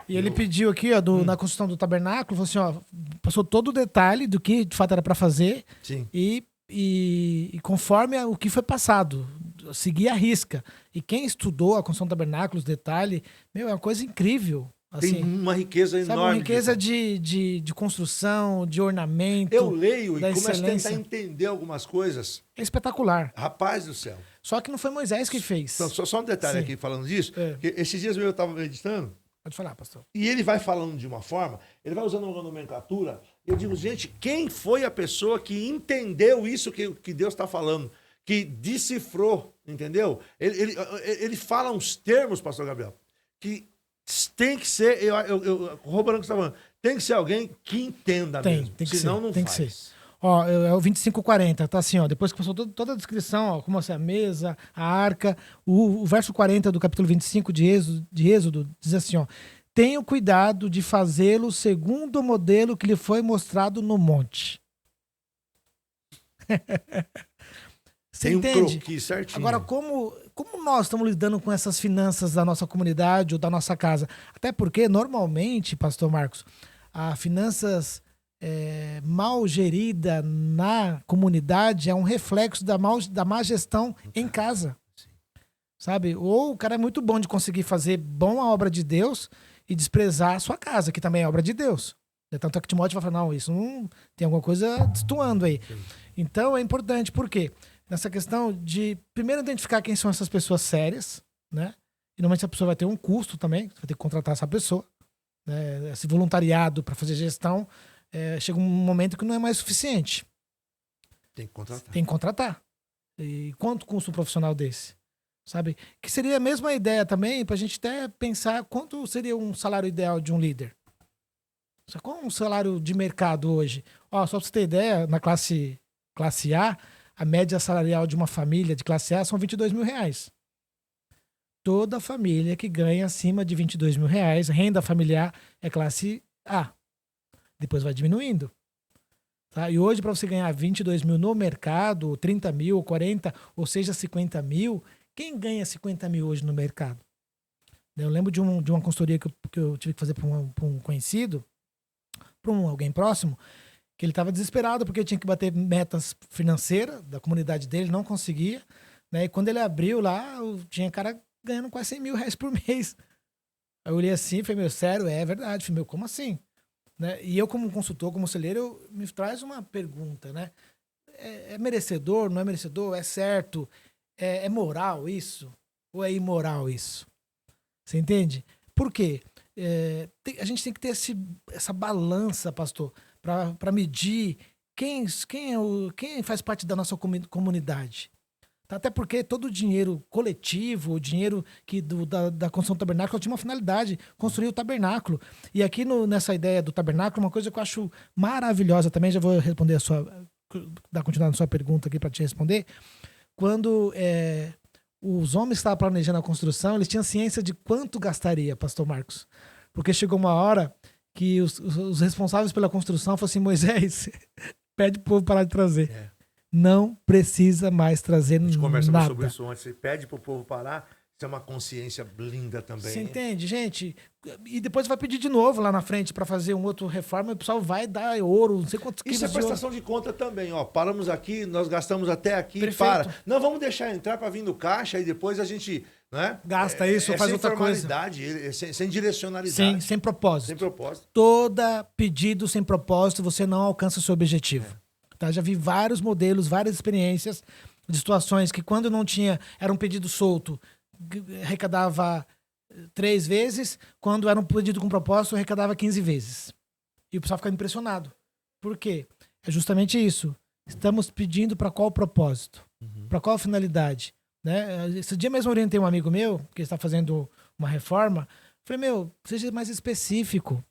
E ele pediu aqui, ó, na construção do tabernáculo, falou assim, ó, passou todo o detalhe do que de fato era para fazer. Sim. E conforme o que foi passado, seguir a risca. E quem estudou a construção do tabernáculo, os detalhes, é uma coisa incrível. Assim, tem uma riqueza enorme. Uma riqueza de construção, de ornamento. Eu leio e começo a excelência. tentar entender algumas coisas. É espetacular. Rapaz do céu. Só que não foi Moisés que fez. Então, só um detalhe aqui falando disso. Que esses dias eu estava meditando. Pode falar, pastor. E ele vai falando de uma forma, ele vai usando uma nomenclatura. Eu digo, gente, quem foi a pessoa que entendeu isso que Deus está falando? Que decifrou, entendeu? Ele fala uns termos, pastor Gabriel, que tem que ser, corroborando o que você está falando, tem que ser alguém que entenda mesmo. Tem que senão ser, não tem faz. Que ser. Ó, é o 2540, tá assim, ó. Depois que passou toda a descrição, ó, como assim, a mesa, a arca, o verso 40 do capítulo 25 de Êxodo diz assim, ó. Tenha cuidado de fazê-lo segundo o modelo que lhe foi mostrado no monte. Você entende? Croquis certinho. Agora, como nós estamos lidando com essas finanças da nossa comunidade ou da nossa casa? Até porque, normalmente, pastor Marcos, as finanças mal gerida na comunidade é um reflexo da má gestão em casa. Sabe? Ou o cara é muito bom de conseguir fazer bom a obra de Deus e desprezar a sua casa, que também é obra de Deus. Tanto é que Timóteo vai falar, não, isso não tem alguma coisa destoando aí. Então é importante, por quê? Nessa questão de, primeiro, identificar quem são essas pessoas sérias, né? E normalmente essa pessoa vai ter um custo também, você vai ter que contratar essa pessoa, né? Esse voluntariado para fazer gestão, chega um momento que não é mais suficiente. Tem que contratar. Tem que contratar. E quanto custa um profissional desse? Sabe? Que seria a mesma ideia também para a gente até pensar quanto seria um salário ideal de um líder. Qual é um salário de mercado hoje? Ó, só para você ter ideia, na classe A média salarial de uma família de classe A são R$22 mil. Toda família que ganha acima de R$22 mil, renda familiar, é classe A. Depois vai diminuindo. Tá? E hoje, para você ganhar 22 mil no mercado, 30 mil, 40, ou seja, 50 mil, quem ganha 50 mil hoje no mercado? Eu lembro de uma consultoria que eu tive que fazer para um conhecido, para alguém próximo, que ele estava desesperado porque tinha que bater metas financeiras da comunidade dele, não conseguia. Né? E quando ele abriu lá, tinha cara ganhando quase R$100 mil por mês. Aí eu olhei assim e falei, meu, sério? É verdade. Falei, meu, como assim? Né? E eu, como consultor, como conselheiro, me traz uma pergunta, né? É merecedor, não é merecedor? É certo? É moral isso? Ou é imoral isso? Você entende? Por quê? A gente tem que ter essa balança, pastor, para medir quem faz parte da nossa comunidade. Até porque todo o dinheiro coletivo, o dinheiro da construção do tabernáculo tinha uma finalidade, construir o tabernáculo. E aqui nessa ideia do tabernáculo, uma coisa que eu acho maravilhosa também, já vou responder dar continuidade na sua pergunta aqui para te responder. Quando os homens estavam planejando a construção, eles tinham ciência de quanto gastaria, pastor Marcos. Porque chegou uma hora que os responsáveis pela construção falaram assim, Moisés, pede pro povo parar de trazer. Não precisa mais trazer nada. A gente conversa sobre isso antes. Você pede pro povo parar, isso é uma consciência linda também. Você entende, gente? E depois vai pedir de novo lá na frente para fazer um outro reforma, e o pessoal vai dar ouro, não sei quantos quilos. Isso é prestação de conta também, ó. Paramos aqui, nós gastamos até aqui, Perfeito. Não vamos deixar entrar para vir no caixa e depois a gente, né? Gasta isso, faz outra coisa. Sem direcionalidade. Sem propósito. Sem propósito. Todo pedido sem propósito, você não alcança o seu objetivo. Tá? Já vi vários modelos, várias experiências de situações que quando não tinha, era um pedido solto, arrecadava 3 vezes, quando era um pedido com propósito, arrecadava 15 vezes. E o pessoal fica impressionado. Por quê? É justamente isso. Estamos pedindo para qual propósito? Para qual finalidade? Né? Esse dia mesmo eu orientei um amigo meu, que está fazendo uma reforma, falei, meu, seja mais específico.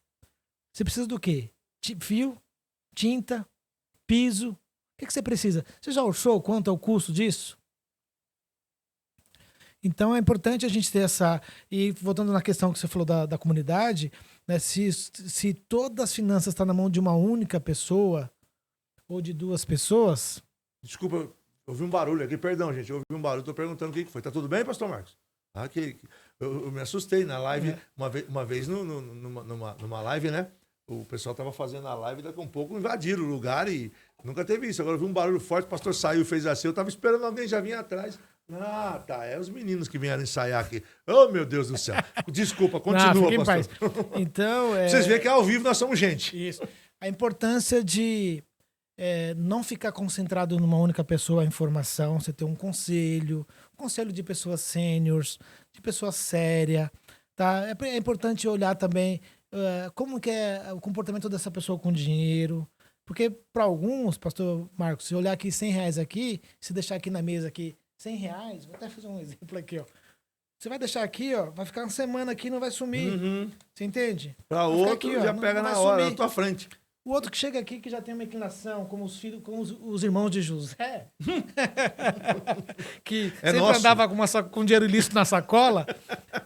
Você precisa do quê? Fio, tinta, piso. O que você precisa? Você já orçou quanto é o custo disso? Então é importante a gente ter essa... E voltando na questão que você falou da comunidade, né, se todas as finanças estão na mão de uma única pessoa ou de duas pessoas... Desculpa, eu ouvi um barulho aqui. Perdão, gente. Eu ouvi um barulho. Estou perguntando o que foi. Tá tudo bem, pastor Marcos? Eu me assustei na live. Uma vez numa live, né? O pessoal estava fazendo a live e daqui a um pouco invadiram o lugar e nunca teve isso. Agora eu vi um barulho forte, o pastor saiu e fez assim. Eu estava esperando alguém, já vinha atrás. Ah, tá. É os meninos que vieram ensaiar aqui. Oh, meu Deus do céu. Desculpa, continua, não, pastor. Então, vocês veem que ao vivo nós somos gente. Isso. A importância de não ficar concentrado numa única pessoa, a informação. Você ter um conselho de pessoas sêniores, de pessoas sérias. Tá? É importante olhar também como que é o comportamento dessa pessoa com dinheiro. Porque para alguns, pastor Marcos, se olhar aqui R$100 aqui, se deixar aqui na mesa aqui R$100, vou até fazer um exemplo aqui, ó. Você vai deixar aqui, ó, vai ficar uma semana aqui e não vai sumir. Uhum. Você entende? Para outro, aqui, já pega na hora, na tua frente. O outro que chega aqui, que já tem uma inclinação, como os filhos, como os irmãos de José, que sempre andava com dinheiro ilícito na sacola.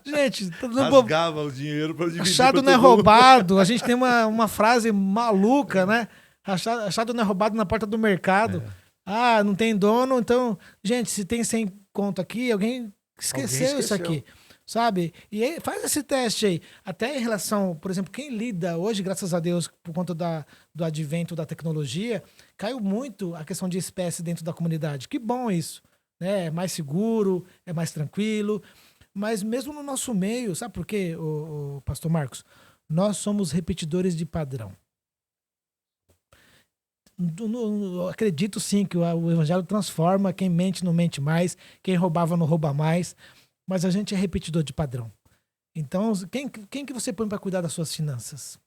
Gente, rasgava o dinheiro para dividir. Achado não é roubado. A gente tem uma frase maluca, né? Achado não é roubado na porta do mercado. Ah, não tem dono, então... Gente, se tem 100 conto aqui, alguém esqueceu isso aqui, sabe? E aí, faz esse teste aí. Até em relação, por exemplo, quem lida hoje, graças a Deus, por conta do advento da tecnologia, caiu muito a questão de espécie dentro da comunidade. Que bom isso, né? É mais seguro, é mais tranquilo. Mas mesmo no nosso meio, sabe por quê, o pastor Marcos? Nós somos repetidores de padrão. Acredito sim que o evangelho transforma, quem mente não mente mais, quem roubava não rouba mais, mas a gente é repetidor de padrão. Então, quem que você põe para cuidar das suas finanças?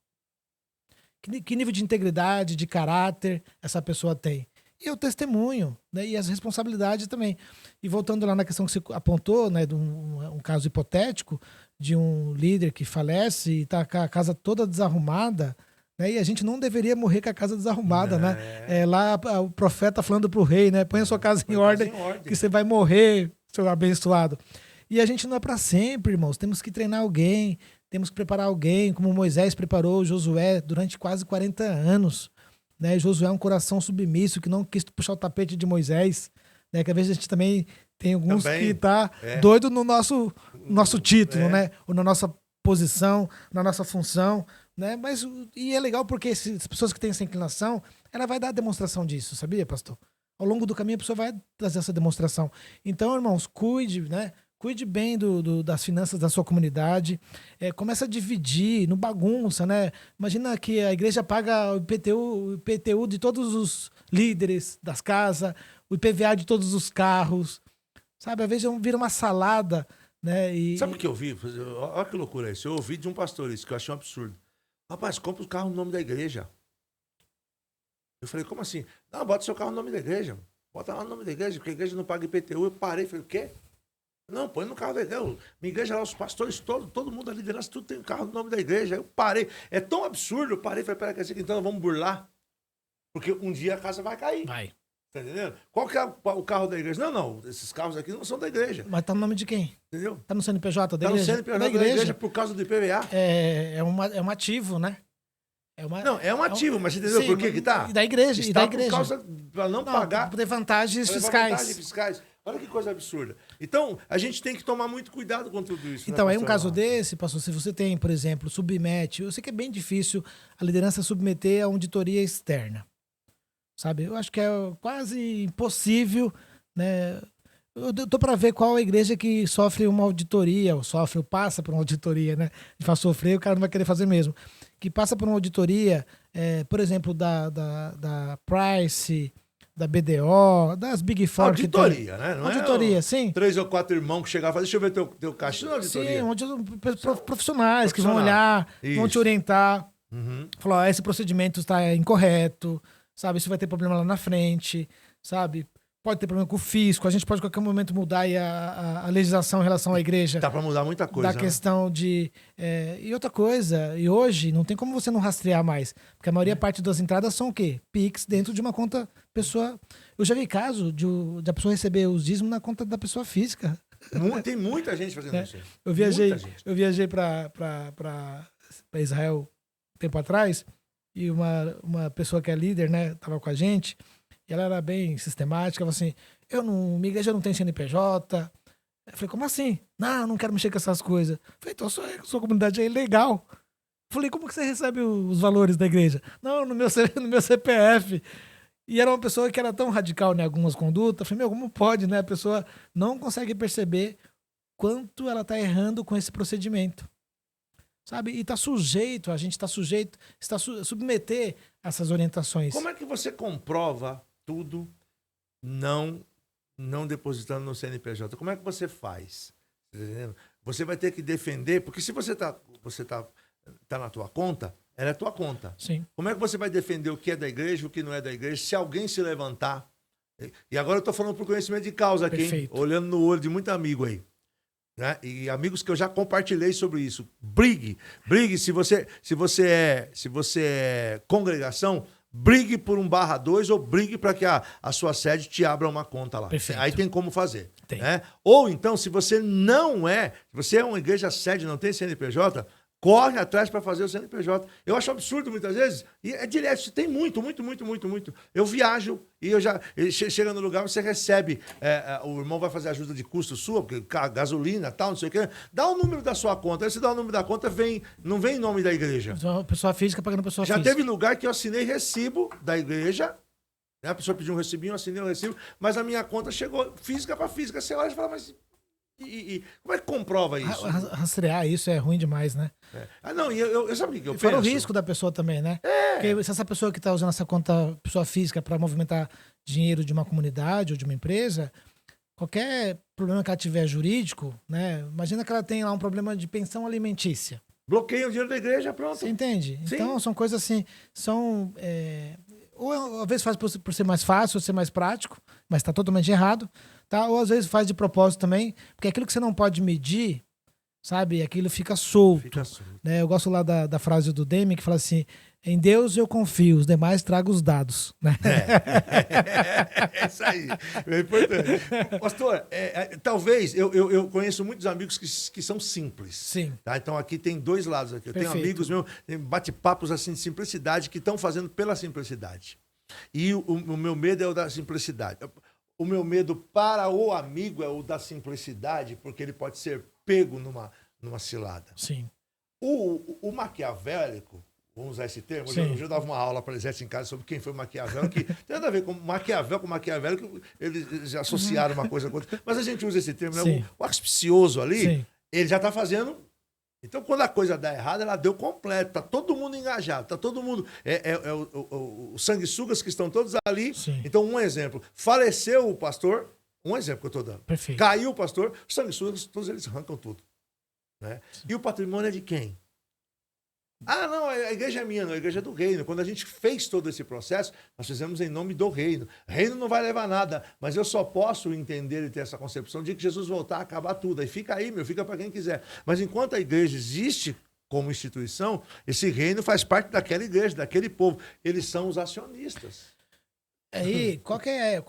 Que nível de integridade, de caráter essa pessoa tem? E o testemunho, né? E as responsabilidades também. E voltando lá na questão que você apontou, né, de um caso hipotético de um líder que falece e está com a casa toda desarrumada, né? E a gente não deveria morrer com a casa desarrumada, né? Lá o profeta falando para o rei, né? Põe a sua casa em ordem, que você vai morrer, seu abençoado. E a gente não é para sempre, irmãos. Temos que treinar alguém, temos que preparar alguém, como Moisés preparou Josué durante quase 40 anos. Né? Josué é um coração submisso, que não quis puxar o tapete de Moisés. Né? Que às vezes a gente também tem alguns que tá doido no nosso título, né? Ou na nossa posição, na nossa função. Né? E é legal porque as pessoas que têm essa inclinação, ela vai dar a demonstração disso, sabia, pastor? Ao longo do caminho a pessoa vai trazer essa demonstração. Então, irmãos, cuide, né? Cuide bem das finanças da sua comunidade. Começa a dividir, não bagunça, né? Imagina que a igreja paga o IPTU de todos os líderes das casas, o IPVA de todos os carros. Sabe, às vezes vira uma salada, né? Sabe o que eu vi? Olha que loucura isso. Eu ouvi de um pastor isso, que eu achei um absurdo. Rapaz, compra o carro no nome da igreja. Eu falei, como assim? Não, bota seu carro no nome da igreja. Bota lá no nome da igreja, porque a igreja não paga IPTU. Eu parei, falei, o quê? Não, põe no carro da igreja. Minha igreja lá, os pastores, todo mundo, a liderança, tudo tem um carro no nome da igreja. Eu parei. É tão absurdo, eu parei, falei, peraí, então vamos burlar. Porque um dia a casa vai cair. Vai. Tá entendendo? Qual que é o carro da igreja? Não, esses carros aqui não são da igreja. Mas tá no nome de quem? Entendeu? Tá no CNPJ da igreja? Tá no CNPJ da igreja por causa do IPVA. É um ativo, né? Não, é um ativo, mas você entendeu por que tá? Da igreja, está e da igreja. Por causa para não pagar. Por ter vantagens fiscais. Olha que coisa absurda. Então, a gente tem que tomar muito cuidado com tudo isso. Então, né, aí um caso desse, pastor, se você tem, por exemplo, submete... Eu sei que é bem difícil a liderança submeter a auditoria externa. Sabe? Eu acho que é quase impossível, né? Eu tô para ver qual a igreja que sofre uma auditoria, ou passa por uma auditoria, né? De faz sofrer, o cara não vai querer fazer mesmo. Que passa por uma auditoria, por exemplo, da Price, da BDO, das Big Four. Auditoria, né? Não auditoria, sim. 3 ou 4 irmãos que chegavam e falavam, deixa eu ver teu caixa. Não é auditoria. Sim, profissionais que vão olhar, vão te orientar. Uhum. Falar, esse procedimento está incorreto, sabe? Isso vai ter problema lá na frente, sabe? pode ter problema com o fisco, a gente pode a qualquer momento mudar aí a legislação em relação à igreja. Dá para mudar muita coisa. Da questão de... e outra coisa, e hoje não tem como você não rastrear mais, porque a maioria parte das entradas são o quê? Pix dentro de uma conta pessoa... Eu já vi caso de a pessoa receber os dízimos na conta da pessoa física. Tem muita gente fazendo isso. Eu viajei para Israel tempo atrás e uma pessoa que é líder, né, tava com a gente, e ela era bem sistemática, ela falou assim, minha igreja não tem CNPJ. Eu falei, como assim? Não quero mexer com essas coisas. Eu falei, então sua comunidade é ilegal. Eu falei, como que você recebe os valores da igreja? Não, no meu CPF. E era uma pessoa que era tão radical em algumas condutas. Eu falei, como pode, né? A pessoa não consegue perceber quanto ela está errando com esse procedimento. Sabe? E a gente está sujeito, submeter essas orientações. Como é que você comprova tudo não depositando no CNPJ? Como é que você faz? Tá entendendo? Você vai ter que defender, porque se você tá na tua conta, ela é tua conta. Sim. Como é que você vai defender o que é da igreja, o que não é da igreja, se alguém se levantar? E agora eu estou falando por conhecimento de causa aqui, hein? Olhando no olho de muito amigo aí. Né? E amigos que eu já compartilhei sobre isso. Brigue, se você é congregação, brigue por 1/2 ou brigue para que a sua sede te abra uma conta lá. Perfeito. Aí tem como fazer. Tem. Né? Ou então, se você é uma igreja sede, não tem CNPJ, corre atrás para fazer o CNPJ. Eu acho absurdo muitas vezes. E é direto. Tem muito. Eu viajo e chega no lugar, você recebe. O irmão vai fazer ajuda de custo sua, porque gasolina, tal, não sei o quê. Dá o número da sua conta. Aí você dá o número da conta, não vem em nome da igreja. Pessoa física pagando pessoa física. Já teve lugar que eu assinei recibo da igreja. Né? A pessoa pediu um recibinho, eu assinei um recibo, mas a minha conta chegou física para física. Você olha e fala, mas. Como é que comprova isso? Rastrear isso é ruim demais, né? Eu sabe o que eu penso? Fora o risco da pessoa também, né? Porque se essa pessoa que está usando essa conta pessoa física para movimentar dinheiro de uma comunidade ou de uma empresa, qualquer problema que ela tiver jurídico, né? Imagina que ela tem lá um problema de pensão alimentícia. Bloqueia o dinheiro da igreja, pronto. Você entende? Sim. Então são coisas assim, ou às vezes faz por ser mais fácil, ou ser mais prático, mas está totalmente errado, tá? Ou às vezes faz de propósito também, porque aquilo que você não pode medir, sabe, aquilo fica solto. Né? Eu gosto lá da frase do Demi, que fala assim, em Deus eu confio, os demais tragam os dados. Né? É isso aí, é importante. Pastor, talvez, eu conheço muitos amigos que são simples. Sim. Tá? Então aqui tem dois lados. Aqui. Eu tenho amigos meus, tem bate-papos assim de simplicidade, que estão fazendo pela simplicidade. E o meu medo é o da simplicidade. O meu medo para o amigo é o da simplicidade, porque ele pode ser pego numa cilada. Sim. O maquiavélico, vamos usar esse termo, hoje eu dava uma aula para eles em casa sobre quem foi o Maquiavel, que tem nada a ver com Maquiavel, com maquiavélico, eles associaram uma coisa com outra, mas a gente usa esse termo, né? O auspicioso ali, ele já está fazendo. Então, quando a coisa dá errado, ela deu completo. Tá todo mundo engajado, tá todo mundo... os sanguessugas que estão todos ali. Sim. Então, um exemplo. Faleceu o pastor, um exemplo que eu estou dando. Perfeito. Caiu o pastor, os sanguessugas, todos eles arrancam tudo. Né? E o patrimônio é de quem? Não, a igreja é minha, não, a igreja é do reino. Quando a gente fez todo esse processo, nós fizemos em nome do reino. Reino não vai levar nada, mas eu só posso entender e ter essa concepção de que Jesus voltar a acabar tudo. Aí fica aí, fica para quem quiser. Mas enquanto a igreja existe como instituição, esse reino faz parte daquela igreja, daquele povo. Eles são os acionistas. Aí, qual que é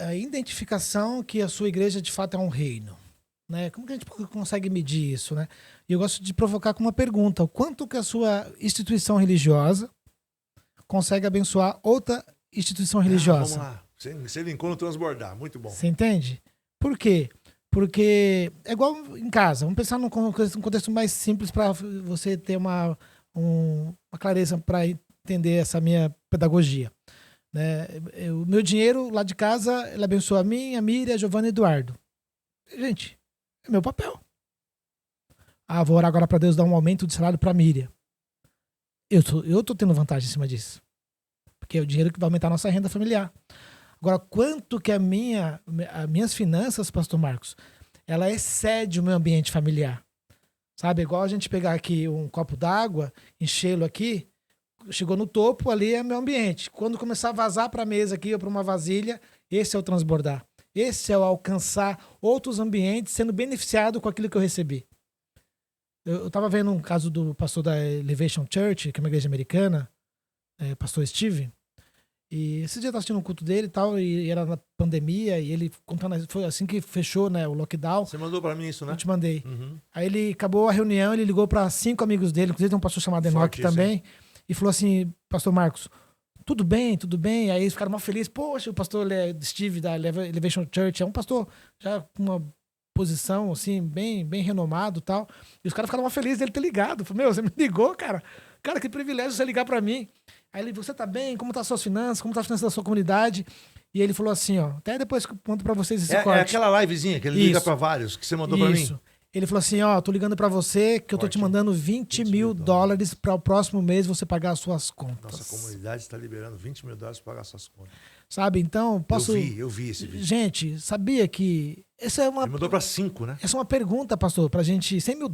a identificação que a sua igreja de fato é um reino? Né? Como que a gente consegue medir isso, né? E eu gosto de provocar com uma pergunta. O quanto que a sua instituição religiosa consegue abençoar outra instituição religiosa? Vamos lá. Você linkou no transbordar. Muito bom. Você entende? Por quê? Porque é igual em casa. Vamos pensar num contexto mais simples para você ter uma clareza para entender essa minha pedagogia. Né? O meu dinheiro lá de casa, ele abençoa a mim, a Miriam, a Giovana e o Eduardo. Gente, é meu papel. Vou orar agora para Deus dar um aumento de salário para a Miriam. Eu tô tendo vantagem em cima disso. Porque é o dinheiro que vai aumentar a nossa renda familiar. Agora, quanto que as minhas finanças, pastor Marcos, ela excede o meu ambiente familiar. Sabe, igual a gente pegar aqui um copo d'água, enchê-lo aqui, chegou no topo, ali é meu ambiente. Quando começar a vazar para a mesa aqui ou para uma vasilha, Esse é o transbordar. Esse é o alcançar outros ambientes sendo beneficiado com aquilo que eu recebi. Eu estava vendo um caso do pastor da Elevation Church, que é uma igreja americana, pastor Steve, e esse dia eu estava assistindo um culto dele e tal, e era na pandemia, e ele contando, foi assim que fechou, né, o lockdown. Você mandou para mim isso, né? Eu te mandei. Uhum. Aí ele acabou a reunião, ele ligou para 5 amigos dele, inclusive tem um pastor chamado Enoch também, e falou assim, pastor Marcos, tudo bem, tudo bem. Aí eles ficaram mal felizes. Poxa, o pastor Steve da Elevation Church é um pastor já com uma posição, assim, bem, bem renomado e tal. E os caras ficaram mal felizes dele ter ligado. Falei, meu, você me ligou, cara? Cara, que privilégio você ligar pra mim. Aí ele, você tá bem? Como tá as suas finanças? Como tá a finança da sua comunidade? E ele falou assim, ó, até depois que eu conto pra vocês esse corte. É aquela livezinha que ele liga pra vários, que você mandou pra mim. Ele falou assim, ó, tô ligando pra você que eu tô te mandando $20 mil para o próximo mês você pagar as suas contas. Nossa comunidade está liberando $20 mil para pagar suas contas. Sabe, então, posso... Eu vi esse vídeo. Gente, sabia que... Essa é uma... Ele mandou para 5, né? Essa é uma pergunta, pastor, pra gente... $100 mil.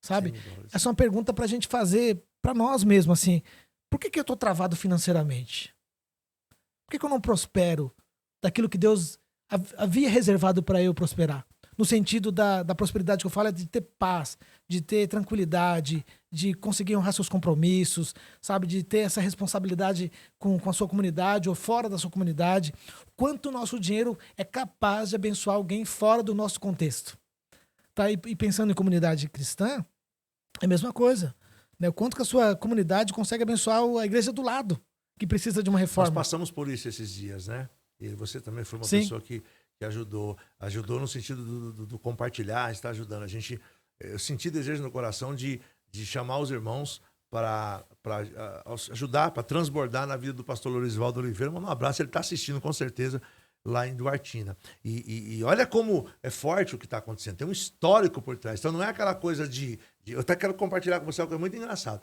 Sabe? Essa é uma pergunta pra gente fazer pra nós mesmos, assim. Por que eu tô travado financeiramente? Por que eu não prospero daquilo que Deus havia reservado pra eu prosperar? No sentido da prosperidade que eu falo, é de ter paz, de ter tranquilidade, de conseguir honrar seus compromissos, sabe? De ter essa responsabilidade com a sua comunidade ou fora da sua comunidade. Quanto o nosso dinheiro é capaz de abençoar alguém fora do nosso contexto. Tá? E pensando em comunidade cristã, é a mesma coisa. Né? O quanto que a sua comunidade consegue abençoar a igreja do lado, que precisa de uma reforma. Nós passamos por isso esses dias, né? E você também foi uma Sim. pessoa que ajudou no sentido do compartilhar, está ajudando. Eu senti desejo no coração de chamar os irmãos para ajudar, para transbordar na vida do pastor Lorisvaldo Oliveira. Manda um abraço, ele está assistindo com certeza lá em Duartina. E olha como é forte o que está acontecendo. Tem um histórico por trás. Então não é aquela coisa eu até quero compartilhar com você algo que é muito engraçado.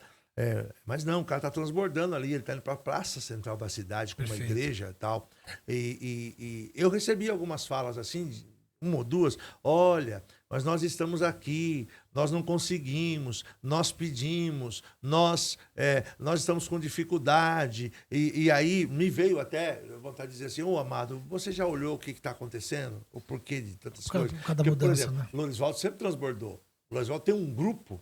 Mas não, o cara está transbordando ali, ele está indo para a praça central da cidade, com uma igreja e tal. E eu recebi algumas falas assim, uma ou duas, olha, mas nós estamos aqui, nós não conseguimos, nós pedimos, nós estamos com dificuldade. E aí me veio até vontade de dizer assim, amado, você já olhou o que está acontecendo? O porquê de tantas coisas? Cada mudança, por exemplo, né? O Lorisvaldo sempre transbordou. O Lorisvaldo tem um grupo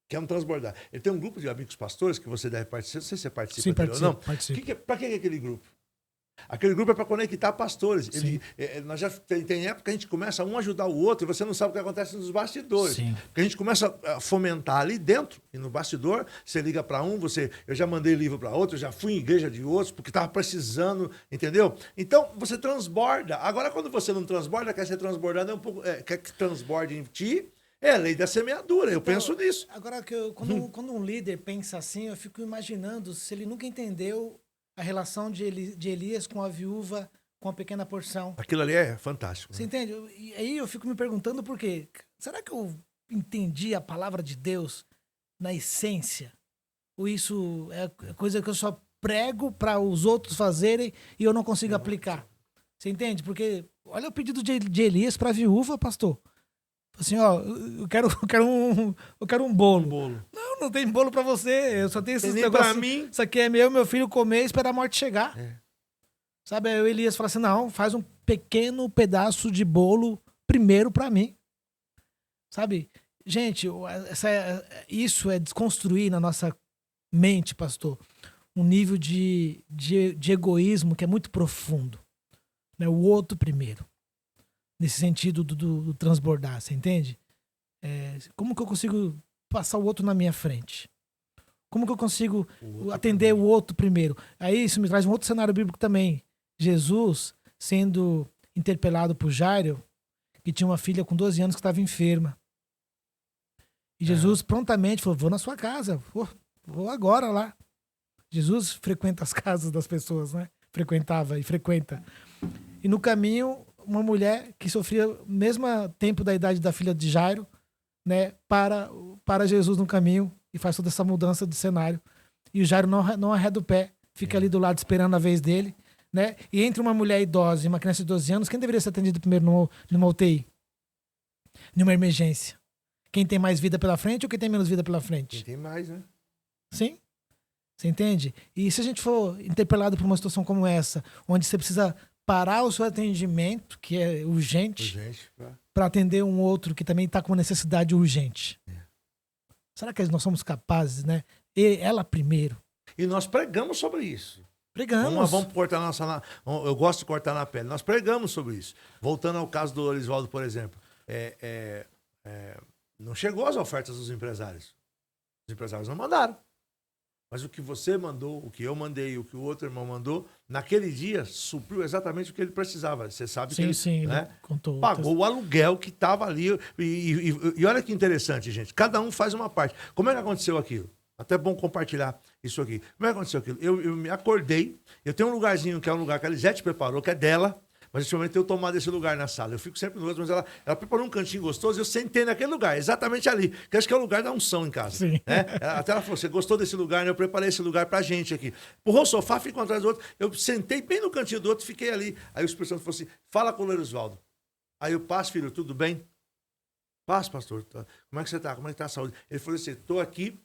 que é um transbordar. Ele tem um grupo de amigos pastores que você deve participar. Não sei se você participa. Sim, dele ou não. participo. Para que é aquele grupo? Aquele grupo é para conectar pastores. Nós já tem época que a gente começa um ajudar o outro e você não sabe o que acontece nos bastidores. Sim. Porque a gente começa a fomentar ali dentro e no bastidor. Você liga para um, eu já mandei livro para outro, eu já fui em igreja de outros porque estava precisando, entendeu? Então você transborda. Agora, quando você não transborda, quer ser transbordado, quer que transborde em ti. É a lei da semeadura, eu penso nisso. Agora, quando um líder pensa assim, eu fico imaginando se ele nunca entendeu a relação de Elias com a viúva, com a pequena porção. Aquilo ali é fantástico. Você entende? E aí eu fico me perguntando por quê. Será que eu entendi a palavra de Deus na essência? Ou isso é coisa que eu só prego para os outros fazerem e eu não consigo aplicar? Você entende? Porque olha o pedido de Elias para a viúva, pastor. Assim, ó, eu quero um bolo. Não tem bolo pra você. Eu só tenho esses negócios. Pra mim. Isso aqui é meu filho comer e esperar a morte chegar. Sabe? Aí o Elias fala assim, não, faz um pequeno pedaço de bolo primeiro pra mim. Sabe? Gente, isso é desconstruir na nossa mente, pastor, um nível de egoísmo que é muito profundo. Né? O outro primeiro. Nesse sentido do transbordar, você entende? Como que eu consigo passar o outro na minha frente? Como que eu consigo atender o outro primeiro? Aí isso me traz um outro cenário bíblico também. Jesus sendo interpelado por Jairo, que tinha uma filha com 12 anos que estava enferma. E Jesus prontamente falou, vou na sua casa, vou agora lá. Jesus frequenta as casas das pessoas, né? Frequentava e frequenta. E no caminho, uma mulher que sofria o mesmo tempo da idade da filha de Jairo, né, para Jesus no caminho e faz toda essa mudança de cenário. E o Jairo não arreda o pé, fica ali do lado esperando a vez dele, né? E entre uma mulher idosa e uma criança de 12 anos, quem deveria ser atendido primeiro numa UTI? Numa emergência? Quem tem mais vida pela frente ou quem tem menos vida pela frente? Quem tem mais, né? Sim. Você entende? E se a gente for interpelado por uma situação como essa, onde você precisa parar o seu atendimento, que é urgente, para atender um outro que também está com uma necessidade urgente. Será que nós somos capazes, né? Ela primeiro. E nós pregamos sobre isso. Pregamos. Vamos cortar eu gosto de cortar na pele. Nós pregamos sobre isso. Voltando ao caso do Orisvaldo, por exemplo. Não chegou as ofertas dos empresários. Os empresários não mandaram. Mas o que você mandou, o que eu mandei, o que o outro irmão mandou, naquele dia supriu exatamente o que ele precisava. Você sabe que ele, né, pagou o aluguel que estava ali. E olha que interessante, gente. Cada um faz uma parte. Como é que aconteceu aquilo? Até bom compartilhar isso aqui. Como é que aconteceu aquilo? Eu me acordei, eu tenho um lugarzinho que é um lugar que a Lisete preparou, que é dela, mas nesse momento eu tomado esse lugar na sala. Eu fico sempre no outro, mas ela preparou um cantinho gostoso e eu sentei naquele lugar, exatamente ali, que acho que é o lugar da unção em casa. Sim. Né? Até ela falou, você gostou desse lugar, né? Eu preparei esse lugar pra gente aqui. Empurrou o sofá, ficou atrás do outro, eu sentei bem no cantinho do outro, fiquei ali. Aí o Espírito Santo falou assim, fala com o Orisvaldo. Aí eu passo, filho, tudo bem? Passo, pastor. Como é que você tá? Como é que tá a saúde? Ele falou assim, tô aqui,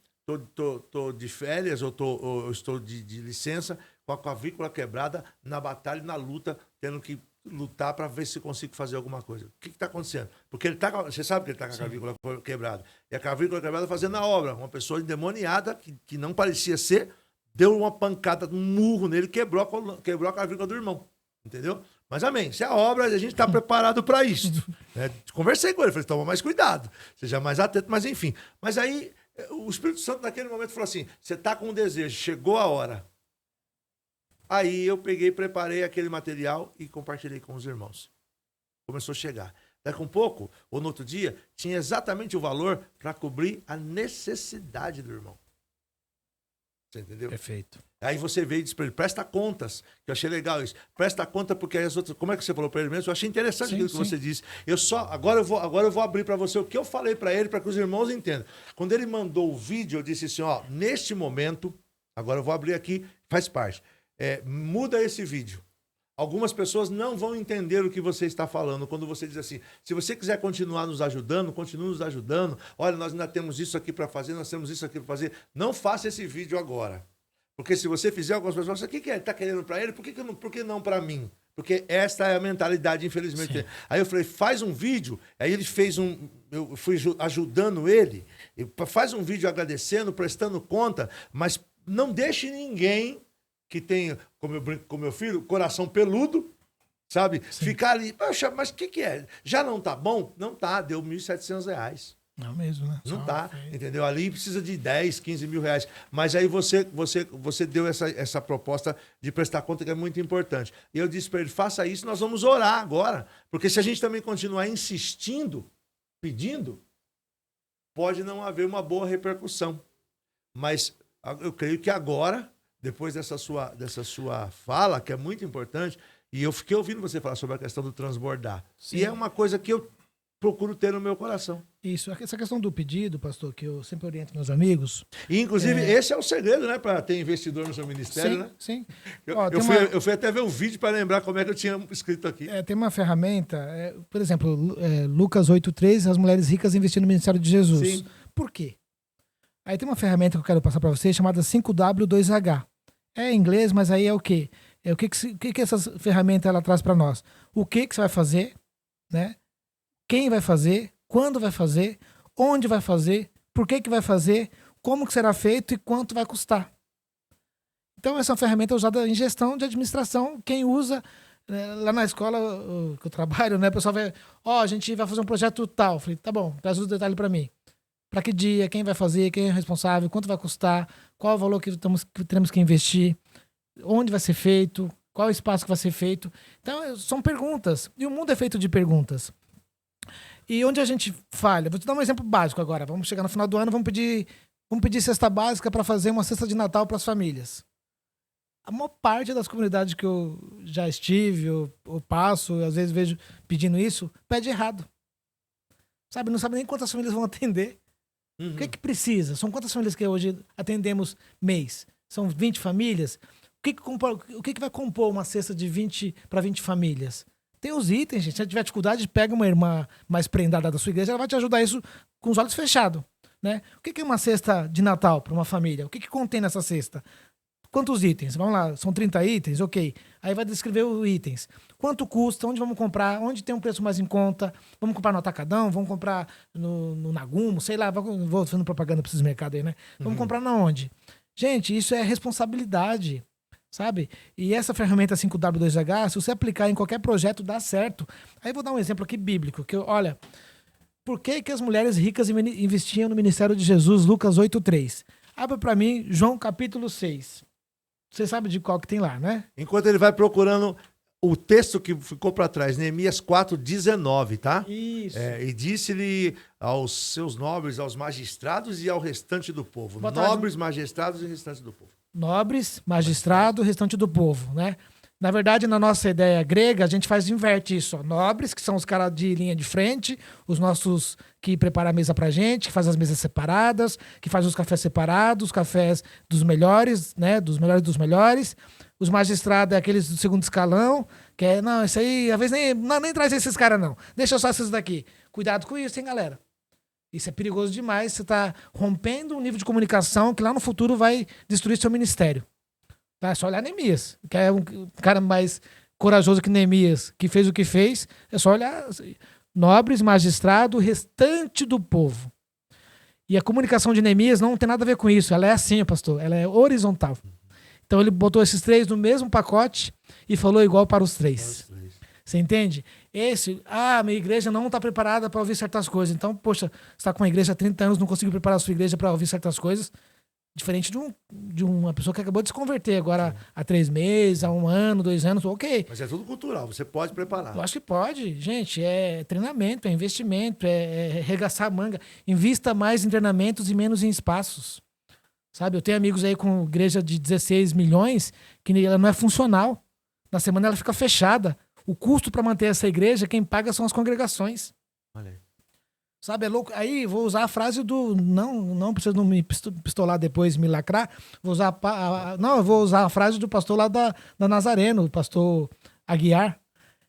tô de férias, ou estou de licença, com a clavícula quebrada, na batalha e na luta, tendo que lutar para ver se consigo fazer alguma coisa. O que está acontecendo? Porque você sabe que ele está com a clavícula quebrada. E a clavícula quebrada fazendo a obra. Uma pessoa endemoniada, que não parecia ser, deu uma pancada, um murro nele, quebrou a clavícula do irmão. Entendeu? Mas amém. Se é a obra, a gente está preparado para isso. Conversei com ele, falei, toma mais cuidado. Seja mais atento, mas enfim. Mas aí, o Espírito Santo naquele momento falou assim, você está com um desejo, chegou a hora. Aí eu peguei, preparei aquele material e compartilhei com os irmãos. Começou a chegar. Daqui a um pouco, ou no outro dia, tinha exatamente o valor para cobrir a necessidade do irmão. Você entendeu? Perfeito. Aí você veio e disse para ele, presta contas, que eu achei legal isso. Presta conta porque as outras... Como é que você falou para ele mesmo? Eu achei interessante aquilo que você disse. Agora eu vou abrir para você o que eu falei para ele, para que os irmãos entendam. Quando ele mandou o vídeo, eu disse assim, ó, neste momento, agora eu vou abrir aqui, faz parte. Muda esse vídeo. Algumas pessoas não vão entender o que você está falando quando você diz assim, se você quiser continuar nos ajudando, continue nos ajudando, olha, nós ainda temos isso aqui para fazer, nós temos isso aqui para fazer, não faça esse vídeo agora. Porque se você fizer, algumas pessoas vão dizer, o que ele está querendo para ele? Por que não para mim? Porque esta é a mentalidade, infelizmente. Sim. Aí eu falei, faz um vídeo, aí ele fez eu fui ajudando ele, faz um vídeo agradecendo, prestando conta, mas não deixe ninguém que tem, como eu brinco com meu filho, coração peludo, sabe? Sim. Ficar ali, poxa, mas o que é? Já não tá bom? Não tá, deu R$1.700. Não mesmo, né? Não tá, entendeu? Ali precisa de 10, 15 mil reais. Mas aí você deu essa proposta de prestar conta que é muito importante. E eu disse para ele, faça isso, nós vamos orar agora. Porque se a gente também continuar insistindo, pedindo, pode não haver uma boa repercussão. Mas eu creio que agora... Depois dessa sua fala, que é muito importante, e eu fiquei ouvindo você falar sobre a questão do transbordar. Sim. E é uma coisa que eu procuro ter no meu coração. Isso, essa questão do pedido, pastor, que eu sempre oriento meus amigos. E, inclusive, esse é o segredo, né, para ter investidor no seu ministério, sim, né? Sim. Eu fui até ver o vídeo para lembrar como é que eu tinha escrito aqui. Tem uma ferramenta, por exemplo, Lucas 8:3, as mulheres ricas investindo no ministério de Jesus. Sim. Por quê? Aí tem uma ferramenta que eu quero passar para vocês chamada 5W2H. É em inglês, mas aí é o quê? O que essa ferramenta ela traz para nós? O que você vai fazer, né? Quem vai fazer, quando vai fazer, onde vai fazer, por que vai fazer, como que será feito e quanto vai custar. Então essa ferramenta é usada em gestão de administração. Quem usa, lá na escola que eu trabalho, né? O pessoal vai, a gente vai fazer um projeto tal. Eu falei, tá bom, traz os detalhes para mim. Para que dia, quem vai fazer, quem é responsável, quanto vai custar, qual é o valor que teremos que investir, onde vai ser feito, qual é o espaço que vai ser feito. Então, são perguntas. E o mundo é feito de perguntas. E onde a gente falha? Vou te dar um exemplo básico agora. Vamos chegar no final do ano, vamos pedir cesta básica para fazer uma cesta de Natal para as famílias. A maior parte das comunidades que eu já estive, eu passo, às vezes vejo pedindo isso, pede errado. Sabe? Não sabe nem quantas famílias vão atender. Uhum. O que precisa? São quantas famílias que hoje atendemos mês? São 20 famílias? O que vai compor uma cesta de 20 para 20 famílias? Tem os itens, gente. Se tiver dificuldade, pega uma irmã mais prendada da sua igreja, ela vai te ajudar isso com os olhos fechados. Né? O que é uma cesta de Natal para uma família? O que contém nessa cesta? Quantos itens? Vamos lá, são 30 itens? Ok. Aí vai descrever os itens. Quanto custa? Onde vamos comprar? Onde tem um preço mais em conta? Vamos comprar no Atacadão? Vamos comprar no Nagumo? Sei lá, vou fazendo propaganda para esses mercados aí, né? Vamos comprar na onde? Gente, isso é responsabilidade, sabe? E essa ferramenta 5W2H, se você aplicar em qualquer projeto, dá certo. Aí vou dar um exemplo aqui bíblico, que olha, por que as mulheres ricas investiam no ministério de Jesus, Lucas 8:3? Abra para mim, João capítulo 6. Você sabe de qual que tem lá, né? Enquanto ele vai procurando o texto que ficou para trás, Neemias 4:19, tá? Isso. E disse-lhe aos seus nobres, aos magistrados e ao restante do povo. Boa tarde. Nobres, magistrados e restante do povo. Nobres, magistrado, restante do povo, né? Na verdade, na nossa ideia grega, a gente inverte isso. Ó. Nobres, que são os caras de linha de frente, os nossos que preparam a mesa pra gente, que fazem as mesas separadas, que fazem os cafés separados, os cafés dos melhores, né? Dos melhores dos melhores. Os magistrados é aqueles do segundo escalão, que é, não, isso aí, às vezes nem traz esses caras, não. Deixa só esses daqui. Cuidado com isso, hein, galera? Isso é perigoso demais. Você tá rompendo um nível de comunicação que lá no futuro vai destruir seu ministério. Tá? É só olhar Neemias, que é um cara mais corajoso que Neemias, que fez o que fez. É só olhar nobres, magistrado, restante do povo. E a comunicação de Neemias não tem nada a ver com isso. Ela é assim, pastor. Ela é horizontal. Então ele botou esses três no mesmo pacote e falou igual para os três. Você entende? Minha igreja não está preparada para ouvir certas coisas. Então, poxa, você está com uma igreja há 30 anos, não conseguiu preparar a sua igreja para ouvir certas coisas. Diferente de uma pessoa que acabou de se converter agora há 3 meses, há 1 ano, 2 anos, ok. Mas é tudo cultural, você pode preparar. Eu acho que pode, gente. É treinamento, é investimento, é arregaçar a manga. Invista mais em treinamentos e menos em espaços. Sabe, eu tenho amigos aí com igreja de 16 milhões que ela não é funcional. Na semana ela fica fechada. O custo para manter essa igreja, quem paga são as congregações. Olha aí. Sabe, é louco. Aí vou usar a frase do... Não precisa não me pistolar depois, me lacrar. Eu vou usar a frase do pastor lá da Nazareno, o pastor Aguiar.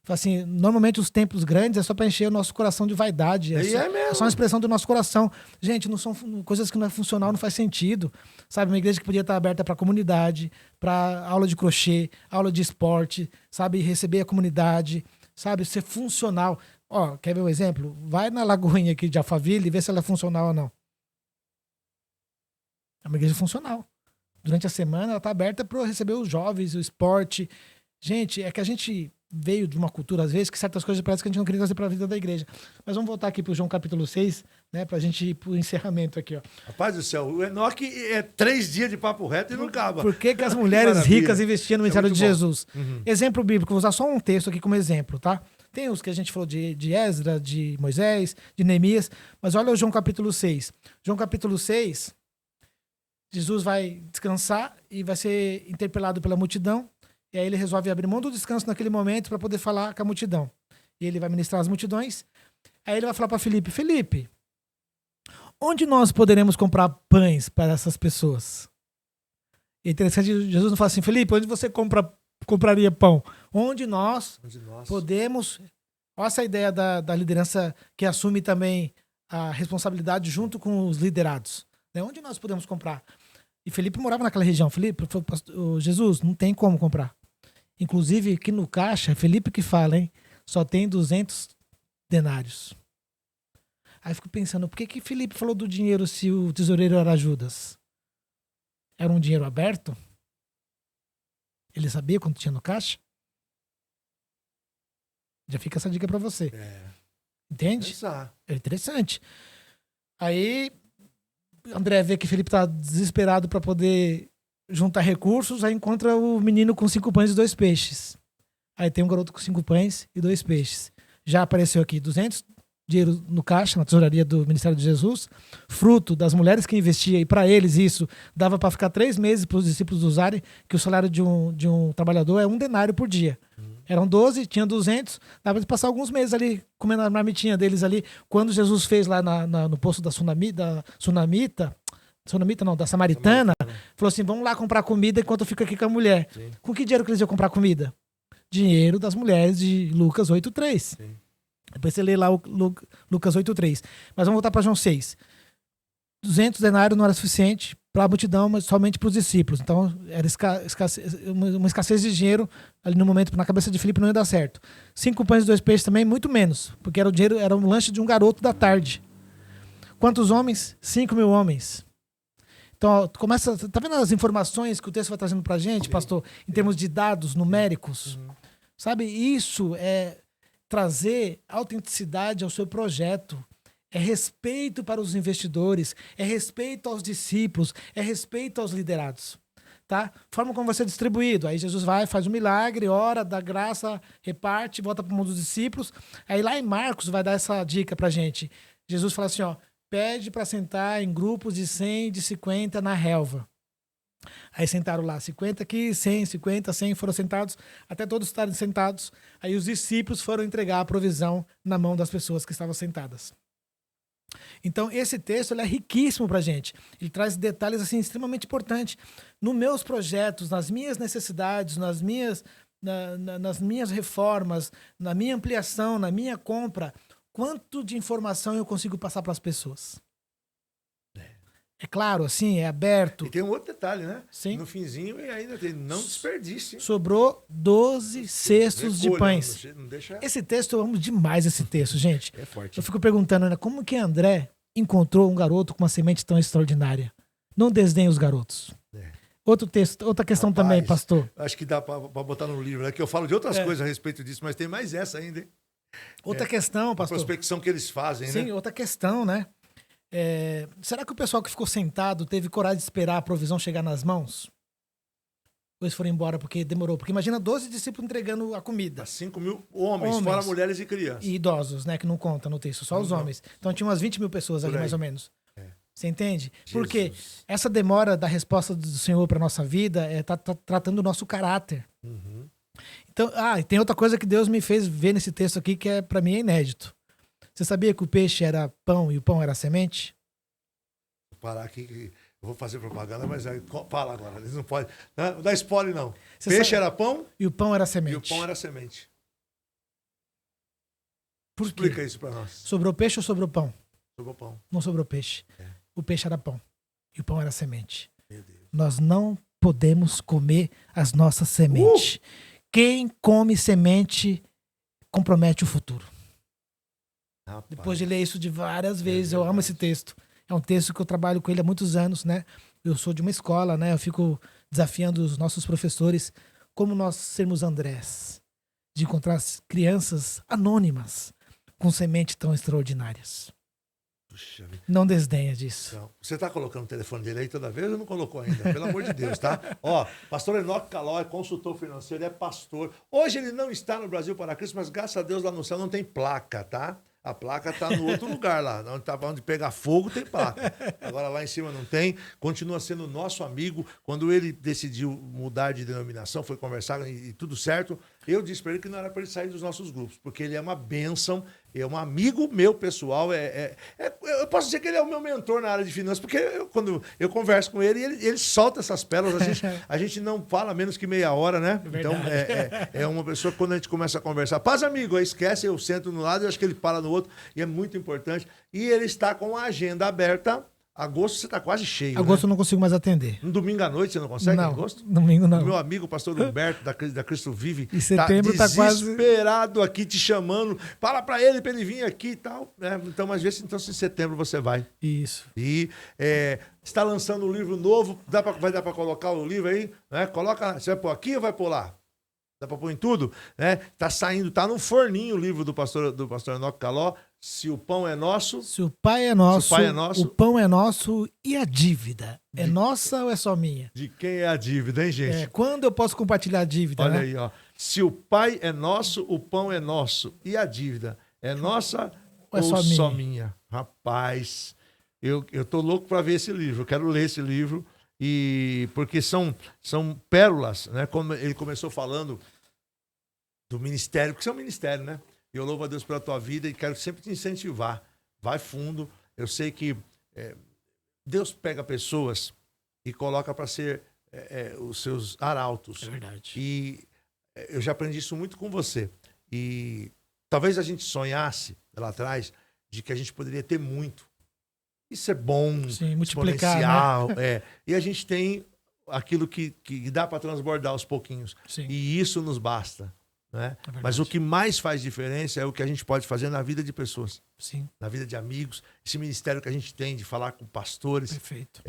Fala assim, normalmente os templos grandes é só para encher o nosso coração de vaidade. É só uma expressão do nosso coração. Gente, não são coisas que não é funcional, não faz sentido. Sabe, uma igreja que podia estar aberta para a comunidade, para aula de crochê, aula de esporte, sabe, receber a comunidade, sabe, ser funcional. Ó, quer ver um exemplo? Vai na Lagoinha aqui de Alphaville e vê se ela é funcional ou não. É uma igreja funcional. Durante a semana ela está aberta para receber os jovens, o esporte. Gente, é que a gente veio de uma cultura, às vezes, que certas coisas parece que a gente não queria trazer para a vida da igreja. Mas vamos voltar aqui para o João capítulo 6, né, para a gente ir para o encerramento aqui. Ó. Rapaz do céu, o Enoque é 3 dias de papo reto e não acaba. Por que as mulheres ricas investiam no ministério de Jesus? Uhum. Exemplo bíblico, vou usar só um texto aqui como exemplo, tá? Tem os que a gente falou de Esdras, de Moisés, de Neemias, mas olha o João capítulo 6. João capítulo 6, Jesus vai descansar e vai ser interpelado pela multidão, e aí ele resolve abrir mão do descanso naquele momento para poder falar com a multidão. E ele vai ministrar as multidões, aí ele vai falar para Felipe, onde nós poderemos comprar pães para essas pessoas? É interessante, Jesus não fala assim, Felipe, onde você compraria pão? Onde nós podemos... Olha essa ideia da liderança que assume também a responsabilidade junto com os liderados. Né? Onde nós podemos comprar? E Felipe morava naquela região. Felipe falou, Jesus, não tem como comprar. Inclusive, aqui no caixa, é Felipe que fala, hein? Só tem 200 denários. Aí eu fico pensando, por que Felipe falou do dinheiro se o tesoureiro era Judas? Era um dinheiro aberto? Ele sabia quanto tinha no caixa? Já fica essa dica pra você. Entende? É interessante. Aí, André vê que Felipe tá desesperado pra poder juntar recursos, aí encontra o menino com 5 pães e 2 peixes. Aí tem um garoto com 5 pães e 2 peixes. Já apareceu aqui 200 dinheiro no caixa, na tesouraria do Ministério de Jesus, fruto das mulheres que investiam, e para eles isso dava para ficar 3 meses para os discípulos usarem, que o salário de um trabalhador é 1 denário por dia. Eram 12, tinha 200, dava para passar alguns meses ali comendo a marmitinha deles ali. Quando Jesus fez lá no poço da Samaritana, falou assim, vamos lá comprar comida enquanto eu fico aqui com a mulher. Sim. Com que dinheiro que eles iam comprar comida? Dinheiro das mulheres de Lucas 8:3. Depois você lê lá o Lucas 8:3. Mas vamos voltar para João 6. 200 denários não era suficiente para a multidão, mas somente para os discípulos. Então, era uma escassez de dinheiro ali no momento, na cabeça de Filipe não ia dar certo. 5 pães e 2 peixes também, muito menos, porque era o dinheiro, era um lanche de um garoto da tarde. Quantos homens? 5.000 homens. Então, ó, tá vendo as informações que o texto vai trazendo pra gente, pastor, em termos de dados numéricos? Sabe, isso é trazer autenticidade ao seu projeto. É respeito para os investidores, é respeito aos discípulos, é respeito aos liderados. Tá? Forma como vai ser distribuído. Aí Jesus vai, faz um milagre, ora, dá graça, reparte, volta para o mundo dos discípulos. Aí lá em Marcos vai dar essa dica pra gente. Jesus fala assim, ó, pede para sentar em grupos de 100, de 50 na relva. Aí sentaram lá 50 aqui, 100, 50, 100 foram sentados, até todos estarem sentados. Aí os discípulos foram entregar a provisão na mão das pessoas que estavam sentadas. Então esse texto ele é riquíssimo pra gente. Ele traz detalhes assim extremamente importantes. Nos meus projetos, nas minhas necessidades, nas minhas reformas, na minha ampliação, na minha compra, quanto de informação eu consigo passar para as pessoas? É claro, assim, é aberto. E tem um outro detalhe, né? Sim. No finzinho, e ainda tem, não desperdice. Sobrou 12 cestos de pães. Não deixa... Esse texto, eu amo demais esse texto, gente. É forte. Eu fico perguntando, né, como que André encontrou um garoto com uma semente tão extraordinária? Não desdenhe os garotos. Outro texto, outra questão também, pastor. Acho que dá para botar no livro, né? Que eu falo de outras coisas a respeito disso, mas tem mais essa ainda, hein? Outra questão, pastor. A prospecção que eles fazem, né? Sim, outra questão, né? Será que o pessoal que ficou sentado teve coragem de esperar a provisão chegar nas mãos? Ou eles foram embora porque demorou? Porque imagina 12 discípulos entregando a comida. 5.000 homens, fora mulheres e crianças. E idosos, né? Que não conta no texto, só os homens. Então tinha umas 20.000 pessoas ali, mais ou menos. Você entende? Porque essa demora da resposta do Senhor para nossa vida tá tratando o nosso caráter. Então, e tem outra coisa que Deus me fez ver nesse texto aqui que para mim é inédito. Você sabia que o peixe era pão e o pão era semente? Vou parar aqui, que eu vou fazer propaganda, mas fala agora. Eles não podem. Não dá spoiler, não. Peixe era pão e o pão era semente. E o pão era semente. Por Explica quê? isso para nós. Sobrou peixe ou sobrou pão? Sobrou pão. Não sobrou peixe. O peixe era pão e o pão era semente. Meu Deus. Nós não podemos comer as nossas sementes. Quem come semente compromete o futuro. Rapaz. Depois de ler isso de várias vezes, eu amo esse texto. É um texto que eu trabalho com ele há muitos anos, né? Eu sou de uma escola, né? Eu fico desafiando os nossos professores como nós sermos Andrés, de encontrar crianças anônimas com sementes tão extraordinárias. Puxa, não desdenha disso. Então, você está colocando o telefone dele aí toda vez ou não colocou ainda? Pelo amor de Deus, tá? Ó, pastor Enoque Caló é consultor financeiro, é pastor. Hoje ele não está no Brasil para Cristo, mas graças a Deus lá no céu não tem placa, tá? A placa está no outro lugar lá. Onde pegar fogo tem placa. Agora lá em cima não tem. Continua sendo nosso amigo. Quando ele decidiu mudar de denominação, foi conversar e tudo certo, eu disse para ele que não era para ele sair dos nossos grupos, porque ele é uma bênção, é um amigo meu pessoal. Eu posso dizer que ele é o meu mentor na área de finanças, porque quando eu converso com ele, ele solta essas pérolas. A gente não fala menos que meia hora, né? Então, é uma pessoa que quando a gente começa a conversar, paz, amigo, aí esquece, eu sento no lado, eu acho que ele para no outro, e é muito importante. E ele está com a agenda aberta. Agosto você está quase cheio. Agosto né? Eu não consigo mais atender. Um domingo à noite você não consegue? Não, agosto? Domingo não. O meu amigo, o pastor Humberto, da Cristo Vive, em setembro tá quase desesperado aqui te chamando. Fala para ele ele aqui e tal. Então, às vezes, então, em setembro você vai. Isso. E está lançando um livro novo. Vai dar para colocar o livro aí? Né? Coloca. Você vai pôr aqui ou vai pôr lá? Dá para pôr em tudo? Né? Tá saindo, tá no forninho o livro do pastor Enoque Caló. Se o pão é nosso. Se o pai é nosso, o pão é nosso e a dívida. É nossa ou é só minha? De quem é a dívida, hein, gente? Quando eu posso compartilhar a dívida? Olha né? aí, ó. Se o pai é nosso, o pão é nosso. E a dívida é nossa ou só minha? Rapaz, eu tô louco para ver esse livro. Eu quero ler esse livro. Porque são pérolas, né? Como ele começou falando do ministério, porque isso é um ministério, né? E eu louvo a Deus pela tua vida e quero sempre te incentivar. Vai fundo. Eu sei que Deus pega pessoas e coloca para ser os seus arautos. É verdade. E eu já aprendi isso muito com você. E talvez a gente sonhasse lá atrás de que a gente poderia ter muito. isso é bom, Sim, multiplicar, exponencial. E a gente tem aquilo que dá para transbordar aos pouquinhos. Sim. E isso nos basta. Né? É Mas o que mais faz diferença é o que a gente pode fazer na vida de pessoas, Sim, na vida de amigos. Esse ministério que a gente tem de falar com pastores. perfeito.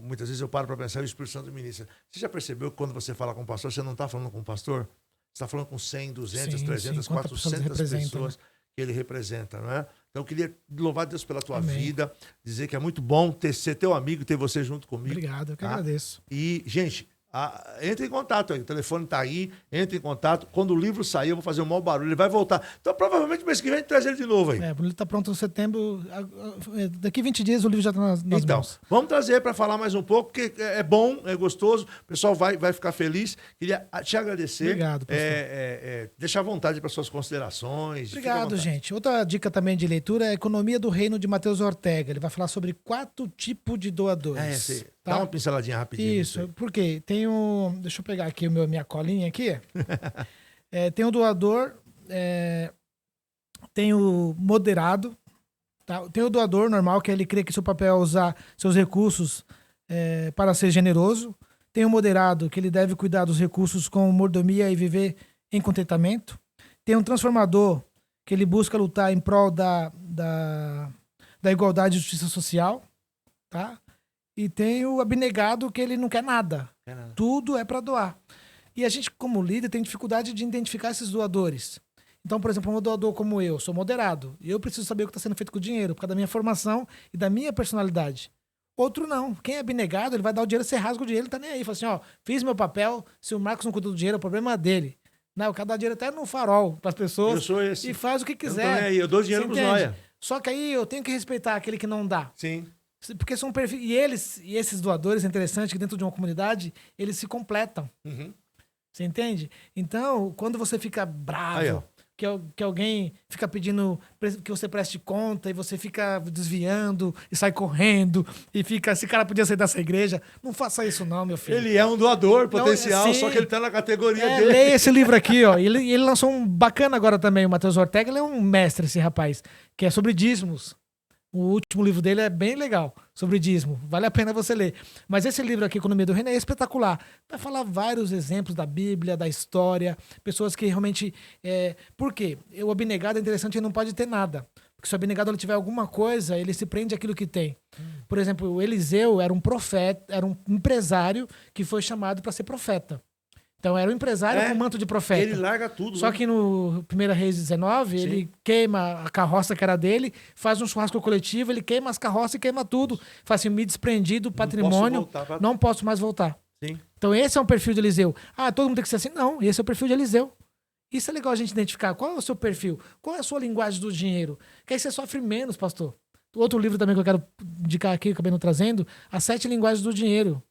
Muitas vezes eu paro para pensar, o Espírito Santo ministra. Você já percebeu que quando você fala com um pastor, você não está falando com um pastor? Você está falando com 100, 200, Sim, 300, sim. Quantas 400 pessoas pessoas que ele representa, não é? Então eu queria louvar Deus pela tua Amém. vida, dizer que é muito bom ser teu amigo, ter você junto comigo. Obrigado, eu que tá? agradeço. E, gente, entre em contato aí, o telefone tá aí, entre em contato. Quando o livro sair, eu vou fazer um mau barulho, ele vai voltar. Então, provavelmente, mês que vem, a gente traz ele de novo aí. O livro está pronto em setembro. Daqui 20 dias o livro já está nas Então, mãos. vamos trazer para falar mais um pouco, porque é bom, é gostoso, o pessoal vai ficar feliz. Queria te agradecer. Obrigado, pastor. Deixar à vontade para suas considerações. Fique à Obrigado, vontade. gente. Outra dica também de leitura é a Economia do Reino de Matheus Ortega. Ele vai falar sobre 4 tipos de doadores. Dá uma pinceladinha rapidinho. Isso, porque tem um. Deixa eu pegar aqui minha colinha aqui. Tem o doador, tem o moderado, tá? Tem o doador normal, que ele crê que seu papel é usar seus recursos para ser generoso. Tem o moderado, que ele deve cuidar dos recursos com mordomia e viver em contentamento. Tem um transformador, que ele busca lutar em prol da igualdade e justiça social, tá? E tem o abnegado, que ele não quer nada. Tudo é para doar. E a gente, como líder, tem dificuldade de identificar esses doadores. Então, por exemplo, um doador como eu, sou moderado. E eu preciso saber o que está sendo feito com o dinheiro, por causa da minha formação e da minha personalidade. Outro não. Quem é abnegado, ele vai dar o dinheiro, você rasga o dinheiro, ele tá nem aí. Fala assim, ó, fiz meu papel, se o Marcos não cuida do dinheiro, o problema é dele. Não, o cara dá dinheiro até no farol para as pessoas. Eu sou esse. E faz o que Eu não tô quiser. nem aí, eu dou dinheiro Você pros entende? nóia. Só que aí eu tenho que respeitar aquele que não dá. Sim. Porque são perfis. E esses doadores, é interessante que dentro de uma comunidade, eles se completam. Uhum. Você entende? Então, quando você fica bravo, Aí, ó. que alguém fica pedindo que você preste conta e você fica desviando e sai correndo e fica, esse cara podia sair dessa igreja, não faça isso não, meu filho. Ele é um doador potencial, sim. só que ele tá na categoria dele. Leia esse livro aqui, ó. Ele lançou um bacana agora também, o Matheus Ortega, ele é um mestre, esse rapaz, que é sobre dízimos. O último livro dele é bem legal, sobre dízimo. Vale a pena você ler. Mas esse livro aqui, Economia do Reino, é espetacular. Vai falar vários exemplos da Bíblia, da história, pessoas que realmente... Por quê? O abnegado é interessante, ele não pode ter nada. Porque se o abnegado ele tiver alguma coisa, ele se prende àquilo que tem. Por exemplo, o Eliseu era um profeta, era um empresário que foi chamado para ser profeta. Então era um empresário com manto de profeta. Ele larga tudo. Só né? que no 1 Reis 19, Sim. ele queima a carroça que era dele, faz um churrasco coletivo, ele queima as carroças e queima tudo. Faz assim, me desprendi do patrimônio, não posso mais voltar. Sim. Então esse é um perfil de Eliseu. Ah, todo mundo tem que ser assim? Não, esse é o perfil de Eliseu. Isso é legal a gente identificar. Qual é o seu perfil? Qual é a sua linguagem do dinheiro? Que aí você sofre menos, pastor. Outro livro também que eu quero indicar aqui, acabei não trazendo, As 7 Linguagens do Dinheiro.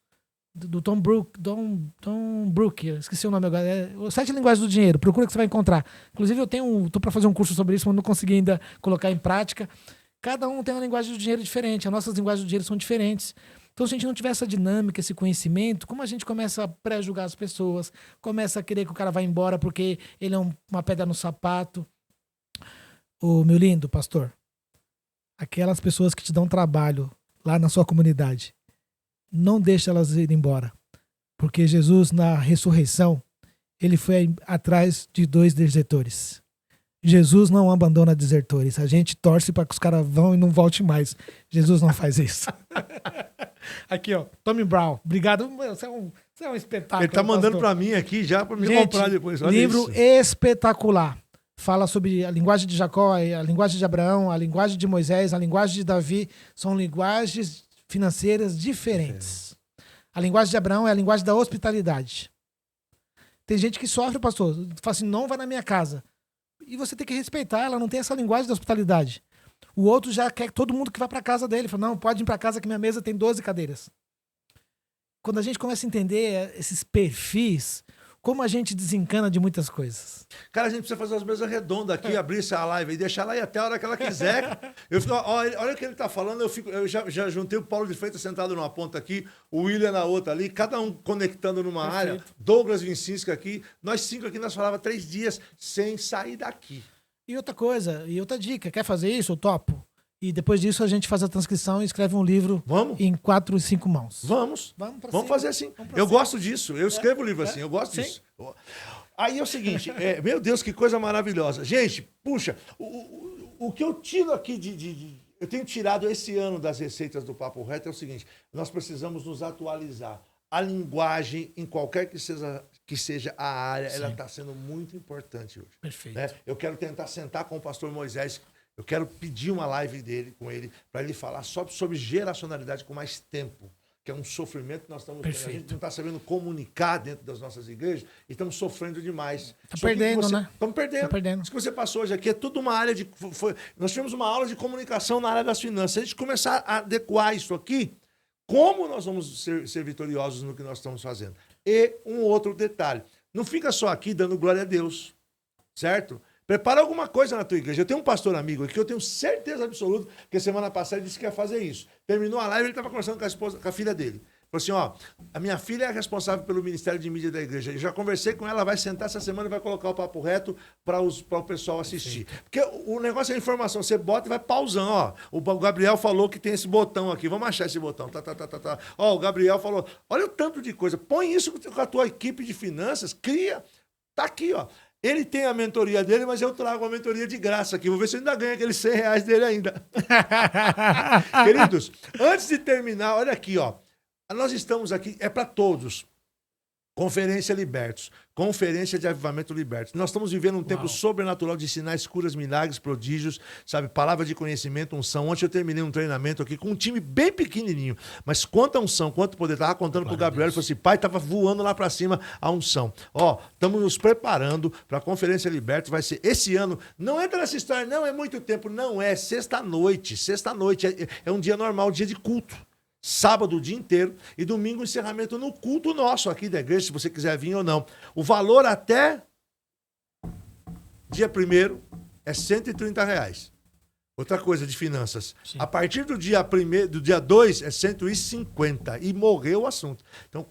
Do Tom Brook, eu esqueci o nome agora. As 7 Linguagens do Dinheiro, procura que você vai encontrar. Inclusive, tô para fazer um curso sobre isso, mas não consegui ainda colocar em prática. Cada um tem uma linguagem do dinheiro diferente, as nossas linguagens do dinheiro são diferentes. Então, se a gente não tiver essa dinâmica, esse conhecimento, como a gente começa a pré-julgar as pessoas, começa a querer que o cara vá embora porque ele é uma pedra no sapato. Ô, meu lindo pastor, aquelas pessoas que te dão trabalho lá na sua comunidade, não deixe elas irem embora. Porque Jesus, na ressurreição, ele foi atrás de 2 desertores. Jesus não abandona desertores. A gente torce para que os caras vão e não volte mais. Jesus não faz isso. Aqui, ó. Tommy Brown. Obrigado. Você é um espetáculo. Ele tá mandando pastor. para mim aqui já para me Gente, comprar depois. Olha livro isso. espetacular. Fala sobre a linguagem de Jacó, a linguagem de Abraão, a linguagem de Moisés, a linguagem de Davi. São linguagens financeiras diferentes. A linguagem de Abraão é a linguagem da hospitalidade. Tem gente que sofre, pastor. Fala assim, não vai na minha casa. E você tem que respeitar, ela não tem essa linguagem da hospitalidade. O outro já quer todo mundo que vá para casa dele. Fala, não, pode ir para casa que minha mesa tem 12 cadeiras. Quando a gente começa a entender esses perfis, como a gente desencana de muitas coisas. Cara, a gente precisa fazer as mesas redondas aqui, abrir essa live e deixar ela aí até a hora que ela quiser. Eu fico, olha o que ele tá falando, eu já juntei o Paulo de Freitas sentado numa ponta aqui, o William na outra ali, cada um conectando numa área, Douglas Vincinski aqui, nós 5 aqui, nós falávamos 3 dias sem sair daqui. E outra coisa, e outra dica, quer fazer isso? Eu topo. E depois disso a gente faz a transcrição e escreve um livro em 4 e 5 mãos. Vamos fazer assim. Eu gosto disso. Eu escrevo livro assim, eu gosto disso. Aí é o seguinte, meu Deus, que coisa maravilhosa. Gente, puxa, o que eu tiro aqui eu tenho tirado esse ano das receitas do Papo Reto é o seguinte, nós precisamos nos atualizar. A linguagem, em qualquer que seja a área, ela está sendo muito importante hoje. Perfeito. Né? Eu quero tentar sentar com o pastor Moisés, eu quero pedir uma live com ele, para ele falar só sobre geracionalidade com mais tempo, que é um sofrimento que nós estamos tendo. A gente não está sabendo comunicar dentro das nossas igrejas e estamos sofrendo demais. Está perdendo, né? Estamos perdendo. Tá perdendo. Isso que você passou hoje aqui é tudo uma área de... nós tivemos uma aula de comunicação na área das finanças. Se a gente começar a adequar isso aqui, como nós vamos ser vitoriosos no que nós estamos fazendo? E um outro detalhe, não fica só aqui dando glória a Deus, certo? Prepara alguma coisa na tua igreja. Eu tenho um pastor amigo aqui, eu tenho certeza absoluta que semana passada ele disse que ia fazer isso. Terminou a live, ele estava conversando com a filha dele. Falou assim, ó, a minha filha é responsável pelo Ministério de Mídia da igreja. Eu já conversei com ela, vai sentar essa semana e vai colocar o Papo Reto para o pessoal assistir. Porque o negócio é a informação, você bota e vai pausando, ó. O Gabriel falou que tem esse botão aqui, vamos achar esse botão. Ó, o Gabriel falou, olha o tanto de coisa, põe isso com a tua equipe de finanças, cria, tá aqui, ó. Ele tem a mentoria dele, mas eu trago a mentoria de graça aqui. Vou ver se eu ainda ganho aqueles R$100 dele ainda. Queridos, antes de terminar, olha aqui, ó. Nós estamos aqui, é para todos. Conferência Libertos. Conferência de Avivamento Libertos. Nós estamos vivendo um tempo sobrenatural de sinais, curas, milagres, prodígios, sabe? Palavra de conhecimento, unção. Ontem eu terminei um treinamento aqui com um time bem pequenininho, mas quanta unção, quanto poder. Estava contando pro Gabriel, ele falou assim, pai, estava voando lá para cima a unção. Ó, estamos nos preparando para a Conferência Libertos. Vai ser esse ano. Não entra nessa história, não é muito tempo. Não é, sexta-noite. Sexta-noite é um dia normal, dia de culto. Sábado o dia inteiro e domingo o encerramento no culto nosso aqui da igreja, se você quiser vir ou não. O valor até dia 1º é R$130. Outra coisa de finanças. Sim. A partir do dia 2 é 150 e morreu o assunto. Então,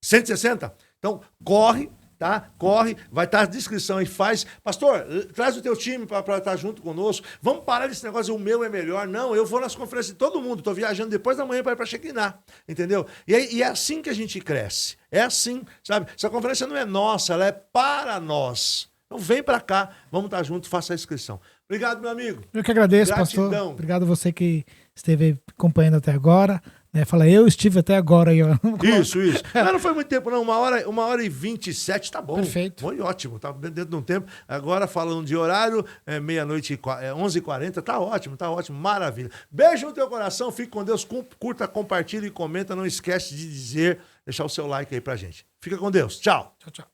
160? Então, corre. Tá? Corre, vai estar a descrição e faz. Pastor, traz o teu time para estar junto conosco. Vamos parar desse negócio, o meu é melhor. Não, eu vou nas conferências de todo mundo. Estou viajando depois da manhã para ir para Shekinah. Entendeu? E é assim que a gente cresce. É assim, sabe? Essa conferência não é nossa, ela é para nós. Então vem para cá, vamos estar juntos, faça a inscrição. Obrigado, meu amigo. Eu que agradeço, Gratidão. pastor. Obrigado a você que esteve acompanhando até agora. Fala, eu estive até agora aí, ó. Isso. Não foi muito tempo, não. 1h27, 27, tá bom. Perfeito. Foi ótimo, tá dentro de um tempo. Agora, falando de horário, meia-noite, 11h40, tá ótimo, maravilha. Beijo no teu coração, fique com Deus, curta, compartilha e comenta. Não esquece de deixar o seu like aí pra gente. Fica com Deus. Tchau. Tchau.